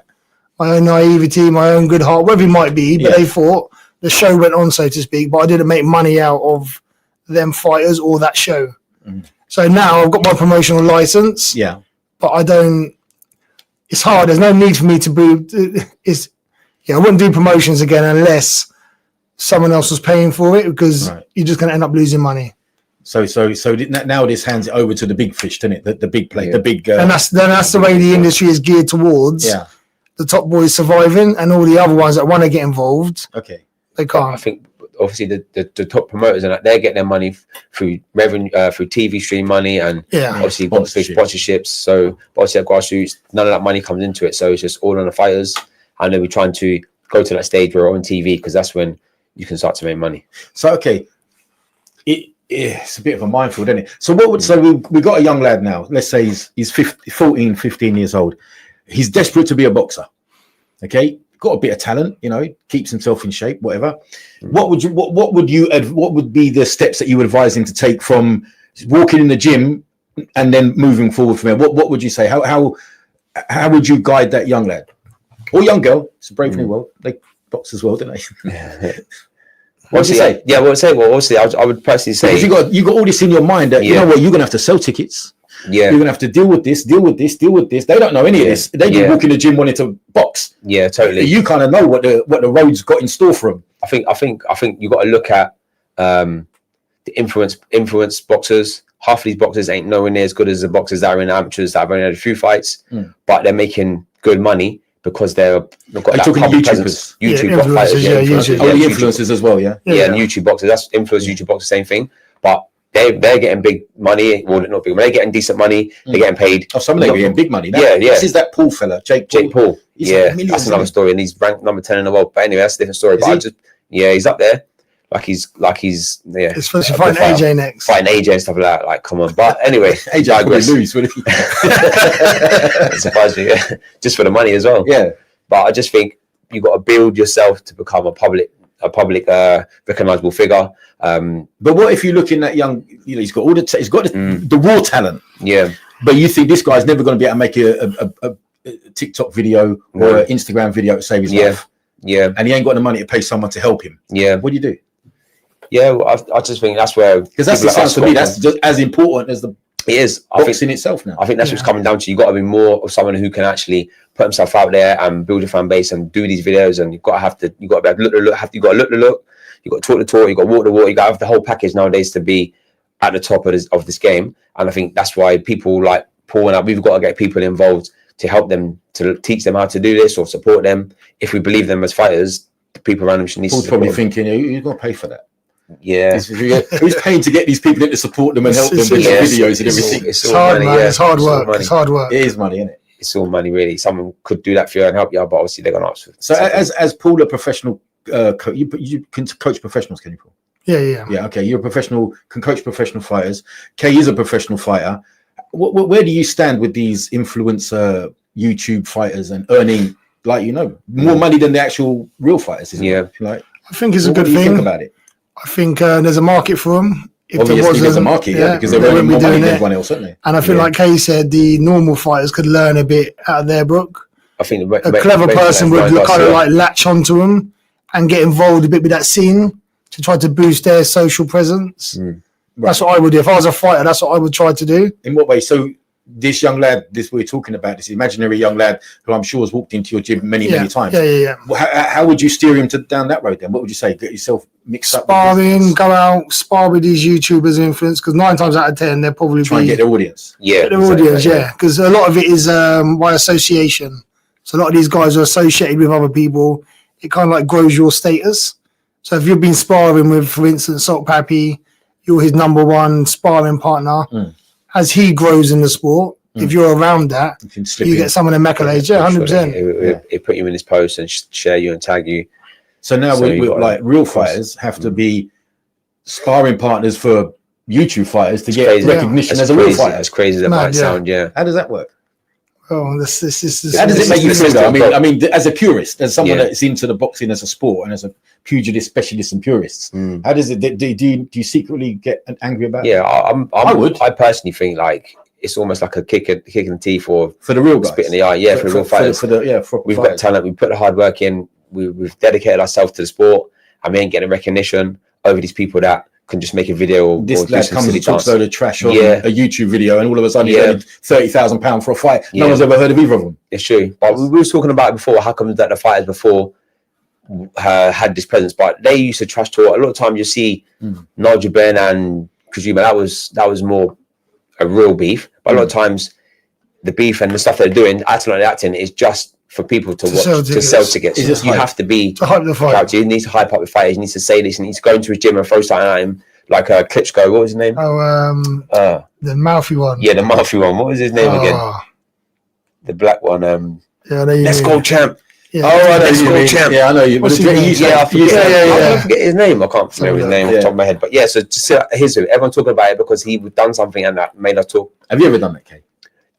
My own naivety, my own good heart, whatever it might be, but they fought. The show went on, so to speak, but I didn't make money out of them fighters or that show. So now I've got my promotional license. Yeah. But I don't. It's hard. There's no need for me to be. I wouldn't do promotions again unless someone else was paying for it, because you're just going to end up losing money. So now this hands it over to the big fish, doesn't it? The big play, the big. And that's the way the industry is geared towards. Yeah. The top boys surviving, and all the other ones that want to get involved. Okay. They can't. I think obviously the top promoters and they're getting their money through revenue, through TV stream money, and obviously sponsorships. So obviously at grassroots, none of that money comes into it. So it's just all on the fighters, and then we're trying to go to that stage where we're on TV, because that's when you can start to make money. So okay, it's a bit of a minefield, isn't it? So what would we got a young lad now? Let's say he's 14, 15 years old. He's desperate to be a boxer. Okay, got a bit of talent, keeps himself in shape, whatever. What would be the steps that you would advise him to take from walking in the gym and then moving forward from there? What would you say? How would you guide that young lad or young girl? It's a brave new world. They box as well, don't they? What would you say? Yeah, well, obviously, I would personally say, because you got all this in your mind that you know what, you're gonna have to sell tickets. Yeah, you're gonna have to deal with this. They don't know any of this. They just walk in the gym wanting to box. Yeah, totally. You kind of know what the road's got in store for them. I think you got to look at the influence boxers. Half of these boxers ain't nowhere near as good as the boxers that are in amateurs that have only had a few fights, but they're making good money because they've got that public presence. YouTube fighters, the influencers as well, and YouTube boxers. That's influence YouTube boxers, same thing, but. They're getting big money. Well, not big. They're getting decent money. They're getting paid. Oh, some of them are getting big money. This is that Paul fella, Jake Paul. That's another story, and he's ranked number 10 in the world. But anyway, that's a different story. He's up there. He's especially fighting AJ next. Fighting AJ and stuff like that. Like, come on. But anyway, AJ I would lose, wouldn't he? Surprised me, just for the money as well. Yeah. But I just think you got to build yourself to become a public recognizable figure. But what if you're looking at young, he's got all the raw talent. Yeah. But you think this guy's never going to be able to make a TikTok video or an Instagram video to save his life. Yeah. And he ain't got the money to pay someone to help him. Yeah. What do you do? Yeah, well, I just think that's where, because that's sounds to me that's just as important as the boxing itself now. I think that's what's coming down to. You got to be more of someone who can actually put himself out there and build a fan base and do these videos. And you got to be able to look the look. You got to talk the talk. You got to walk the walk. You got to have the whole package nowadays to be at the top of this game. And I think that's why people like Paul and we've got to get people involved to help them, to teach them how to do this or support them. If we believe them as fighters, the people around them should need to support probably them. thinking, who's going to pay for that? Yeah. Who's paying to get these people in to support them and help them with their videos and everything? It's hard, man. It's hard work. It's hard work. It is money, isn't it? It's all money, really. Someone could do that for you and help you out, but obviously they're going to ask for it. So as Paul, a professional coach, you can coach professionals, can you, Paul? Yeah. Okay, you're a professional, can coach professional fighters. Kay is a professional fighter. Where do you stand with these influencer YouTube fighters and earning, more money than the actual real fighters? Isn't it? I think it's a good thing. What do you think about it? I think there's a market for them. If Obviously, there's a market, because they're earning more money than everyone else, aren't they? And I feel like Kay said, the normal fighters could learn a bit out of their book. I think a clever person would kind of latch onto them and get involved a bit with that scene to try to boost their social presence. That's what I would do. If I was a fighter, that's what I would try to do. In what way? So this young lad, we're talking about, this imaginary young lad who I'm sure has walked into your gym many times. Yeah. How would you steer him down that road then? What would you say? Get yourself mixed up. Sparring, go out, spar with these YouTubers and influence, because 9 times out of 10 they're probably try and get their audience. Yeah, their audience, because a lot of it is by association. So a lot of these guys are associated with other people. It kind of grows your status. So if you've been sparring with, for instance, Salt Pappy, you're his number one sparring partner. As he grows in the sport, if you're around that, you get some of the accolades. 100%. It put you in his post and share you and tag you. So now with real fighters have to be sparring partners for YouTube fighters to get crazy. recognition That's as a real crazy. fighter. As crazy as that might sound, yeah. How does that work? Oh, this How does it make you feel? Though? I mean, as a purist, as someone Yeah. that's into the boxing as a sport and as a pugilist specialist and purists, how does it? Do you secretly get angry about? Yeah, it? I would. I personally think like it's almost like a kick in the teeth for the real guys. spit in the eye. Yeah, for the real fighters. We've got talent. We put the hard work in. We've dedicated ourselves to the sport, and we ain't getting recognition over these people that can just make a video or This do lad some comes silly and talks dance. a load of trash on Yeah. a YouTube video, and all of a sudden he's Yeah. earning £30,000 for a fight. No Yeah. one's ever heard of either of them. It's true, but we were talking about it before. How come that the fighters before had this presence, but they used to trash talk. A lot of times you see Nigel Benn and Kojima. That was more a real beef. But a lot of times the beef and the stuff they're doing, acting like they're acting, is just for people to watch, to sell tickets. It's just You hype. have to be To hype the fight. character. You need to hype up the fighters. You need to say this. You need to go into his gym and throw something at him, like Klitschko. What was his name? Oh, the mouthy one. Yeah, the Murphy one. What was his name again? Oh, The black one. yeah, I know you Let's mean. go, champ. Yeah. Oh, I know Let's you go, mean. champ. Yeah, I know you. What's his name? I Yeah. forget his name. I can't remember his name off the top of my head. But yeah, so just here's it. Everyone talking about it because he done something and that made us talk. Have you ever done that, Kay?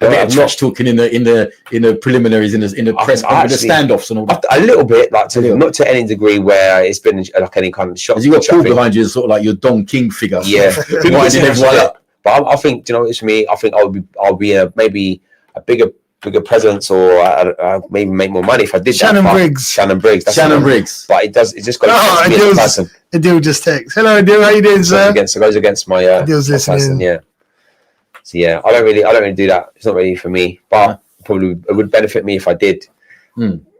A No, bit I've of trash talking in the preliminaries, in the press, I with the standoffs and all that. A little bit, like not to any degree where it's been like any kind of shock. Because you got Paul thing. behind you, sort of like your Don King figure. Yeah, winding everyone up. But I think, you know, it's me. I think I'll be maybe a bigger presence, or maybe make more money if I did Shannon that. Briggs. Shannon Briggs. That's Shannon what- Briggs. But it just goes Oh, against me as a person. Adil just text. Hello, Adil. How you doing, sir? It goes against my Adil's my listening. person. Yeah. So yeah, I don't really do that. It's not really for me. But probably it would benefit me if I did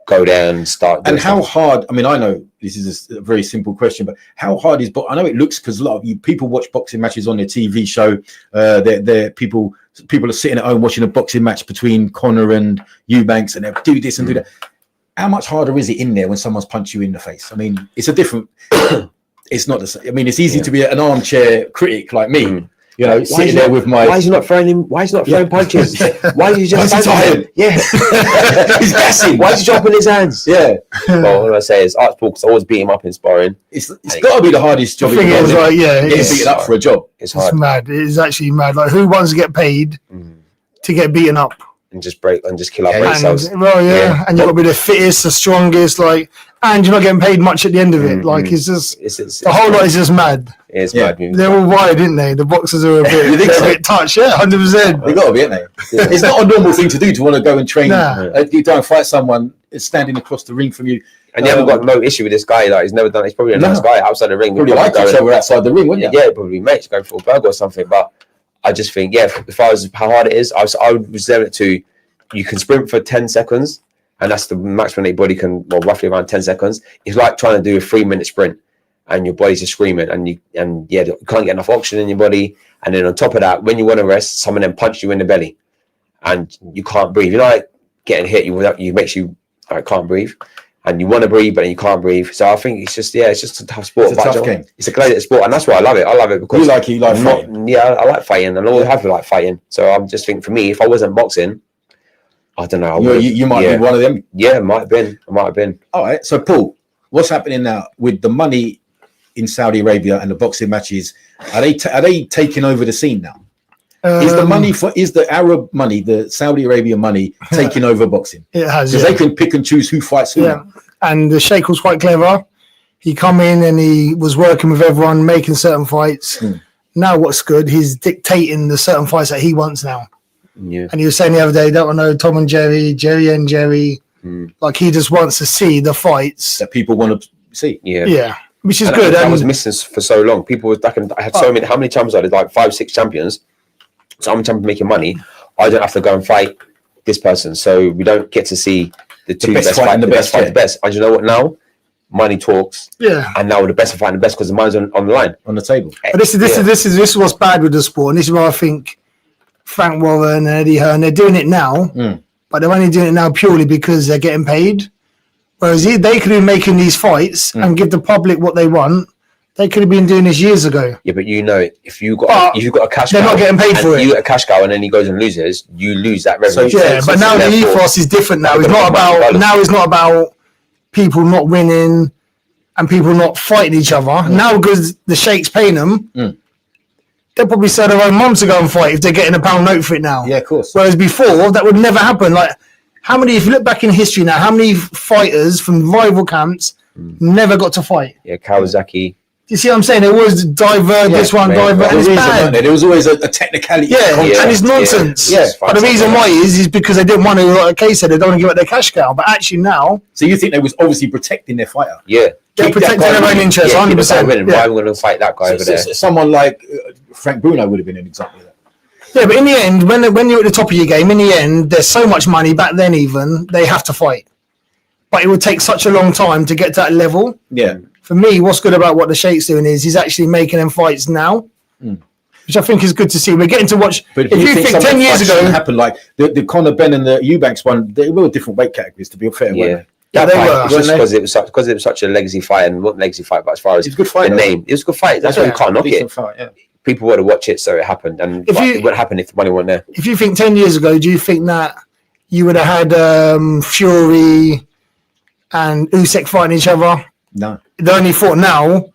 go there and start. And doing how stuff. hard? I mean, I know this is a very simple question, but how hard is? I know it looks, because a lot of people watch boxing matches on their TV show. They're people are sitting at home watching a boxing match between Conor and Eubanks, and they do this and do that. How much harder is it in there when someone's punched you in the face? I mean, it's a different. It's not the same. I mean, it's easy to be an armchair critic like me. You know, sitting there with my. Why is he not throwing punches? Why is he just Why is he tired? Yeah, He's gassing. Why is he dropping his hands? Yeah. Well, what I say is, Arch Paul, because I always beat him up in sparring. It's got to be the hardest job. The thing is, like, yeah, getting beaten up for a job. It's It's hard mad. It is actually mad. Like, who wants to get paid to get beaten up? and just kill our brain And, cells. well, yeah, and you've got to be the fittest, the strongest, like, and you're not getting paid much at the end of it. Like, it's just the whole lot is just mad. It's mad. They're all wired, didn't they? The boxers are a bit, You think they're so? a bit touched. Yeah, 100%. They got to be, ain't they? It's not a normal thing to do to want to go and train. Nah. You don't fight someone standing across the ring from you. And you haven't got no issue with this guy. Like, he's never done. He's probably a nice guy outside the ring. Probably like each other outside the ring, wouldn't you? Yeah, probably mates going for a burger or something. But I just think, as far as how hard it is, I would reserve it to, you can sprint for 10 seconds, and that's the maximum that your body can, well, roughly around 10 seconds. It's like trying to do a 3-minute sprint, and your body's just screaming, and you can't get enough oxygen in your body. And then on top of that, when you want to rest, someone then punch you in the belly, and you can't breathe. You know, like getting hit, you makes you can't breathe. And you want to breathe, but you can't breathe. So I think it's just a tough sport. It's a tough game. It's a gladiator sport, and that's why I love it. I love it because You like fighting. Yeah, I like fighting, and I always have liked fighting. So I'm just thinking, for me, if I wasn't boxing, I don't know. You might be one of them. Yeah, might have been. I might have been. All right. So Paul, what's happening now with the money in Saudi Arabia and the boxing matches? Are they taking over the scene now? Is the Arab money, the Saudi Arabia money, taking over boxing? It has, because they can pick and choose who fights who. Yeah, and the Sheikh was quite clever. He come in and he was working with everyone, making certain fights. Now what's good, he's dictating the certain fights that he wants now. Yeah. And he was saying the other day, don't know Tom and Jerry, Jerry and Jerry. Like, he just wants to see the fights that people want to see. Yeah, which is And good. I was missing for so long. People was back, and I had so many. How many champions I did? Like 5-6 champions. So I'm champion making money. I don't have to go and fight this person. So we don't get to see the two best best fight fight, and the best fight, yeah. the best. And you know what? Now money talks. Yeah. And now the best are fighting the best because the money's on the line, on the table. But this is what's bad with the sport, and this is why I think Frank Warren and Eddie Hearn, they're doing it now, but they're only doing it now purely because they're getting paid. Whereas they could be making these fights and give the public what they want. They could have been doing this years ago. Yeah, but you know, if you got a cash cow, they're not getting paid and for it. you get a cash cow and then he goes and loses, you lose that revenue. But now the ethos is different. Now it's not about people not winning. and people not fighting each other. Now, because the Sheikh's paying them, they'll probably sell their own mums to go and fight if they're getting £1 note for it now. Yeah, of course. Whereas before, that would never happen. Like, how many, if you look back in history now, how many fighters from rival camps never got to fight? Yeah, Kawasaki. You see what I'm saying? They always divert this one, divert, and it's bad. There was always a technicality. Yeah, and it's nonsense. Yeah. But the reason why is because they didn't want to, like Kay said, they don't want to give up their cash cow. But actually now... So you think they was obviously protecting their fighter? Yeah. They're protecting their own interests, 100%. Why am I going to fight that guy over there? Someone like Frank Bruno would have been an example of that. Yeah, but in the end, when you're at the top of your game, in the end, there's so much money. Back then even, they have to fight. But it would take such a long time to get to that level. Yeah. For me, what's good about what the Sheikh's doing is he's actually making them fights now, which I think is good to see. We're getting to watch. But if you think 10 years ago happened, like the Conor Benn and the Eubanks one, they were different weight categories. To be fair, weren't they? They were. Just because it was such a legacy fight, and what legacy fight, but as far as it's a good fight, the name, it was a good fight. That's why you can't knock it. Fight, people would have watched it, so it happened, and it wouldn't happen if the money wasn't there. If you think 10 years ago, do you think that you would have had Fury and Usyk fighting each other? No. They only fought now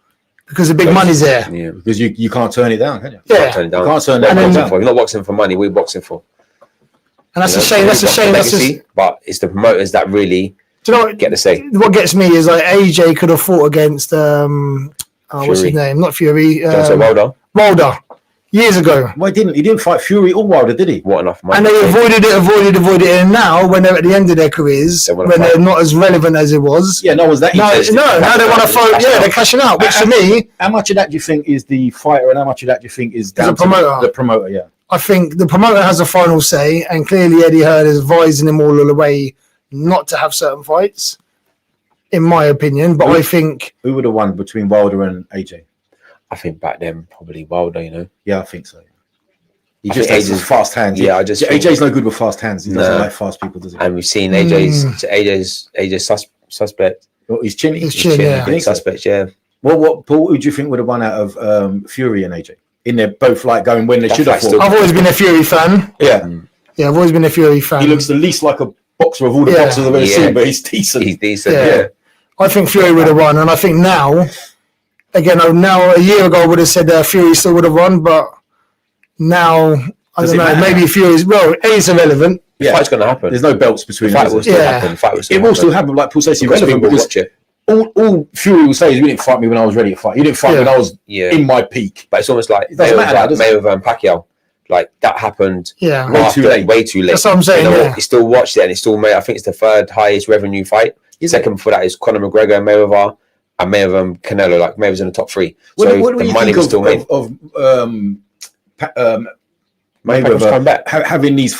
because the big money's there. Yeah, because you can't turn it down, can you? Yeah, you can't turn it down. You can't turn it down. You're not boxing for money. We're boxing for. And that's a shame. That's a shame. That's just... But it's the promoters that really do you know what, get to say. What gets me is like AJ could have fought against what's his name? Not Fury. Wilder. Years ago. Why didn't he? Didn't fight Fury or Wilder, did he? What enough money? And they avoided it. And now, when they're at the end of their careers, they're not as relevant as it was. Yeah, no one's that interested. No, now they want to throw. Yeah, they're cashing out. Which for me, how much of that do you think is the fighter, and how much of that do you think is down to the promoter? Yeah, I think the promoter has a final say, and clearly Eddie Hearn is advising him all the way not to have certain fights, in my opinion. But I think who would have won between Wilder and AJ? I think back then probably Wilder, you know. Yeah, I think so. He just has fast hands. Yeah, I just AJ's no good with fast hands. He doesn't like fast people, does he? And we've seen AJ's suspect. What, his chin? His chin, yeah. Suspect, yeah. What Paul, who do you think would have won out of Fury and AJ? In there, both like going when they should have fought. I've always been a Fury fan. Yeah. Yeah, I've always been a Fury fan. He looks the least like a boxer of all the boxers I've ever seen, but he's decent. He's decent, yeah. I think Fury would have won, and I think now, again, now a year ago I would have said Fury still would have won, but now I don't know. Maybe Fury's it's irrelevant. The fight's going to happen. There's no belts between them. It will still happen. Like Paul says, it's irrelevant because all Fury will say is, "You didn't fight me when I was ready to fight. You didn't fight me when I was in my peak." But it's almost like Mayweather and Pacquiao. Like that happened. Yeah, way too late. That's what I'm saying. He still watched it, and he still made. I think it's the third highest revenue fight. Second before that is Conor McGregor and Mayweather. And Mayweather and Canelo, like Mayweather's in the top three. So the money was still made. Mayweather having these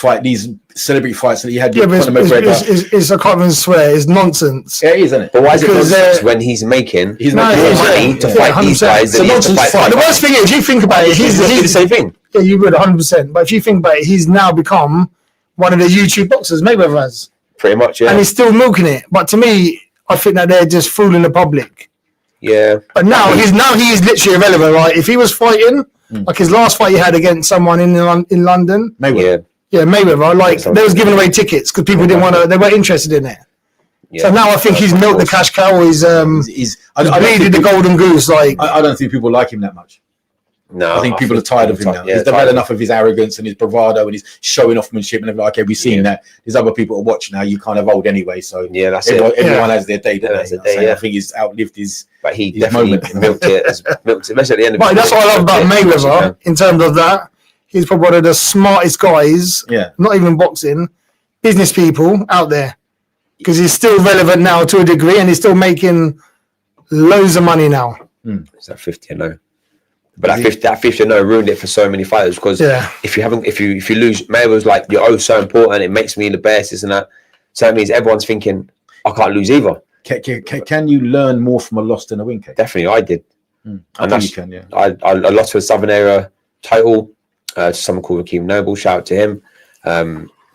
celebrity fights that he had with Conor McGregor. It's I can't even swear. It's nonsense. Yeah, it is, isn't it? But why is it nonsense when he's making money to fight these guys? The worst thing is, if you think about it, he's the same thing. Yeah, you would 100%. But if you think about it, he's now become one of the YouTube boxers Mayweather has. Pretty much, yeah. And he's still milking it. But to me, I think that they're just fooling the public. Yeah. But now he is literally irrelevant, right? If he was fighting, like his last fight he had against someone in London. Mayweather. Yeah, Mayweather. Like they was giving away tickets because people didn't want to. They weren't interested in it. Yeah. So now I think he's milked the cash cow. He's bleeded the golden goose. Like I don't think people like him that much. No, I think people are tired of him now. They've had enough of his arrogance and his bravado and his showing offmanship and everything. Okay, we've seen that. There's other people to watch now. You kind of old anyway, so yeah, that's everyone has their day. I think he's outlived his. But he definitely milked it, especially at the end of it. But that's what I love about Mayweather in terms of that. He's probably one of the smartest guys. Yeah, not even boxing, business people out there, because he's still relevant now to a degree, and he's still making loads of money now. Is that 50 no? But that 50 no ruined it for so many fighters because if you lose, Mayweather's like you're so important. It makes me the best, isn't that? So that means everyone's thinking I can't lose either. Can you learn more from a loss than a win? Kate? Definitely, I did. I think you can. Yeah, I lost to a Southern Area title to someone called Rakeem Noble. Shout out to him.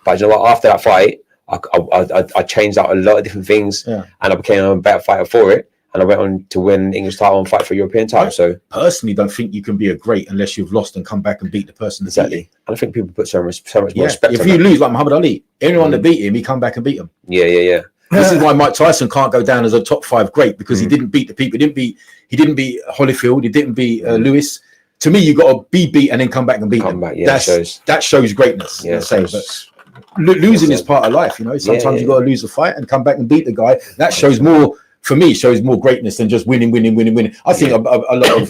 But you know what? After that fight, I changed out a lot of different things, and I became a better fighter for it. And I went on to win English title and fight for European title. So personally, don't think you can be a great unless you've lost and come back and beat the person. Exactly. And I think people put so much more respect. If you lose like Muhammad Ali, anyone that beat him, he come back and beat him. Yeah. This is why Mike Tyson can't go down as a top 5 great, because he didn't beat the people. He didn't beat Holyfield. He didn't beat Lewis. To me, you got to be beat and then come back and beat them. That shows greatness. Yeah, losing is part of life. You know, sometimes you got to lose the fight and come back and beat the guy. That shows more. For me, shows more greatness than just winning. I think a lot of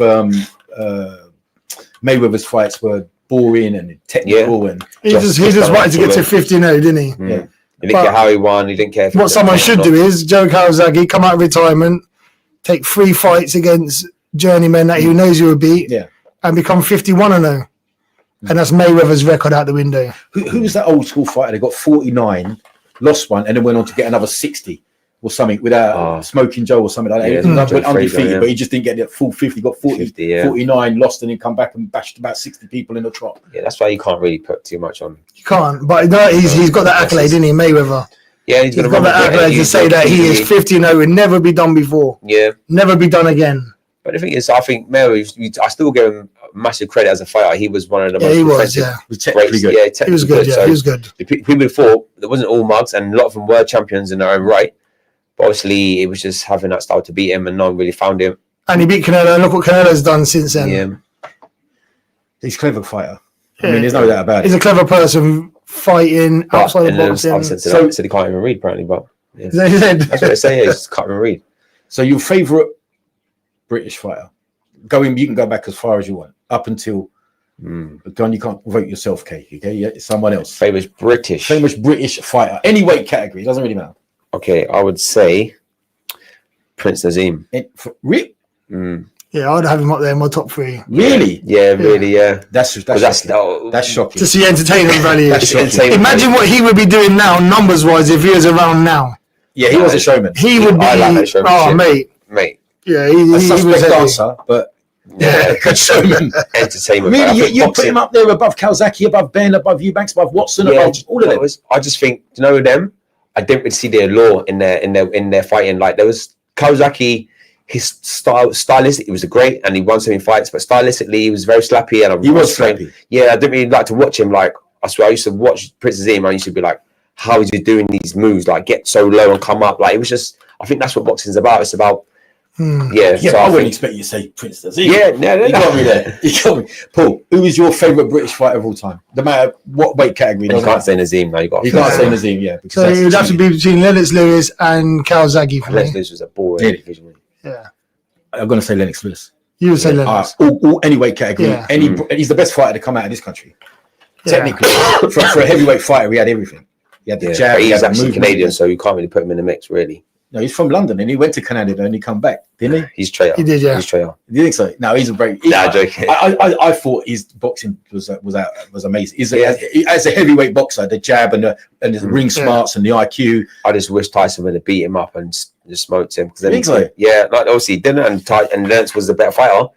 Mayweather's fights were boring and technical, and he just wanted to get to 50-0, didn't he? Yeah. He didn't care how he won. He didn't care. What someone should do is Joe Kawasaki come out of retirement, take 3 fights against journeymen that he knows he will beat, and become 51-0, and that's Mayweather's record out the window. Who was that old school fighter that got 49, lost one, and then went on to get another 60? Or something without Smoking Joe or something like that. He went undefeated, but he just didn't get the full 50. Got 49, lost, and then come back and bashed about 60 people in the trot. Yeah, that's why you can't really put too much on. You can't, but no, he's got that accolade, didn't he, Mayweather? Yeah, he's got that accolade to say that he is 50-0 and never be done before. Yeah, never be done again. But the thing is, I think Mayweather, I still give him massive credit as a fighter. He was one of the most technically good. Yeah, technically he was good. So he was good. The people before, there wasn't all mugs, and a lot of them were champions in their own right. But obviously, it was just having that style to beat him, and no one really found him. And he beat Canelo, and look what Canelo's done since then. Yeah. He's a clever fighter. I mean, there's no doubt about it. He's a clever person fighting outside of boxing. So he can't even read, apparently, but yeah. That's what they say, he just can't even read. So your favourite British fighter? You can go back as far as you want, up until Don, you can't vote yourself, Kay. Okay, yeah, it's someone else. Famous British fighter, any weight category, doesn't really matter. Okay, I would say Prince Nazim. Yeah, I'd have him up there in my top 3. Really? Yeah, really, yeah. That's shocking. To see entertainment value. Imagine what he would be doing now, numbers-wise, if he was around now. Yeah, he was a showman. He would be. Mate. Yeah, he was a dancer, but good showman. Entertainment. Really, you put him up there above Kawasaki, above Ben, above Eubanks, above Watson, above all of them. I just think, you know, them. I didn't really see their law in their fighting. Like, there was Kawasaki, his stylistic, he was great, and he won so many fights. But stylistically, he was very slappy, and he was slappy. Yeah, I didn't really like to watch him. Like, I swear, I used to watch Prince Nazim, and I used to be like, how is he doing these moves? Like, get so low and come up. Like, it was just. I think that's what boxing's about. It's about. Yeah, so I wouldn't expect you to say Prince Nazim. Yeah, no. You got me there. You got me. Paul, who is your favourite British fighter of all time? No matter what weight category. You can't say Nazim. No, you can't say Nazim. Yeah, so it would have to be between Lennox Lewis and Kawasaki for me. Lennox Lewis was a boring division. Yeah, I'm going to say Lennox Lewis. You would say Lennox. Any weight category. Yeah. He's the best fighter to come out of this country. Technically, for a heavyweight fighter, he had everything. He had the jab. He's actually Canadian, so you can't really put him in the mix, really. No, he's from London, and he went to Canada and he come back, didn't he? He's traitor. He did, yeah. He's traitor. You think so? No, he's a very. Nah, joking. I thought his boxing was amazing. As a heavyweight boxer, the jab and the ring smarts and the IQ. I just wish Tyson would have beat him up and just smoked him. Think so? Yeah, like obviously he didn't, and Lance was the better fighter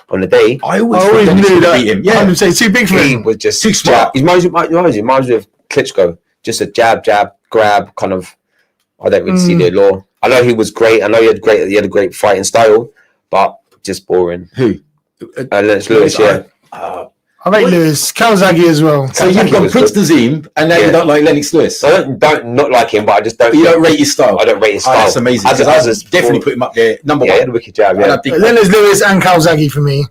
on the day. I always knew that. Beat him. Yeah, I'm say too big for him. He was just too smart. He reminds me of Klitschko. Just a jab, grab, kind of. I don't really see the law. I know he was great. I know he had a great fighting style, but just boring. Who? Lewis, yeah. I rate Lewis. Kawasaki as well. So you've got Prince Nazim, and now you don't like Lennox Lewis. I don't not like him, but I just don't. You don't rate his style. I don't rate his style. That's amazing. I definitely put him up there. Number one. He had a wicked jab. Yeah. Lennox Lewis and Kawasaki for me.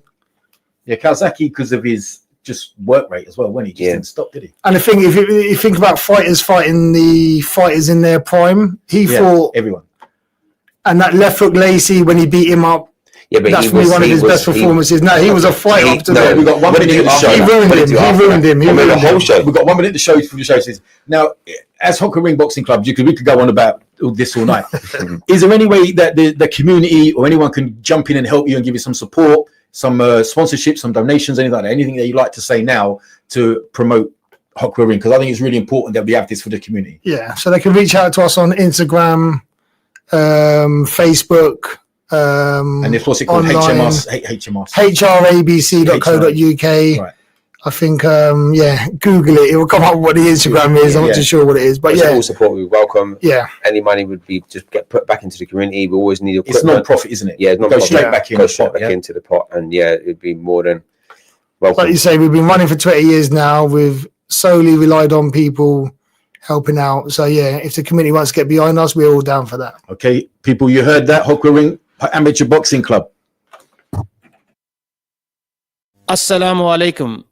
Yeah, Kawasaki because of his just work rate as well. When he just didn't stop, did he? And the thing, if you think about fighters fighting the fighters in their prime, he fought everyone. And that left hook Lacey when he beat him up. Yeah, but that's one of his best performances. No, he was a fight up to that. We got 1 minute in the show. He ruined him. He ruined the whole show. We got 1 minute to show for the show. Now, as Hocker Ring Boxing Club, we could go on about this all night. Is there any way that the community or anyone can jump in and help you and give you some support, some sponsorship, some donations, anything like that? Anything that you'd like to say now to promote Hocker Ring? Because I think it's really important that we have this for the community. Yeah, so they can reach out to us on Instagram, Facebook, and what's it called? HMRC. HRABC.co.uk. Right. I think, Google it. It will come up with what the Instagram is. I'm not too sure what it is, but all support we welcome. Yeah, any money would be just get put back into the community. We always need equipment. It's non-profit, isn't it? Yeah, it's go straight back in. Go straight back into the pot, and it'd be more than welcome. Like you say, we've been running for 20 years now. We've solely relied on people helping out. So yeah, if the community wants to get behind us, we're all down for that. Okay, people, you heard that. Hokwa Ring Amateur Boxing Club. Assalamu alaikum.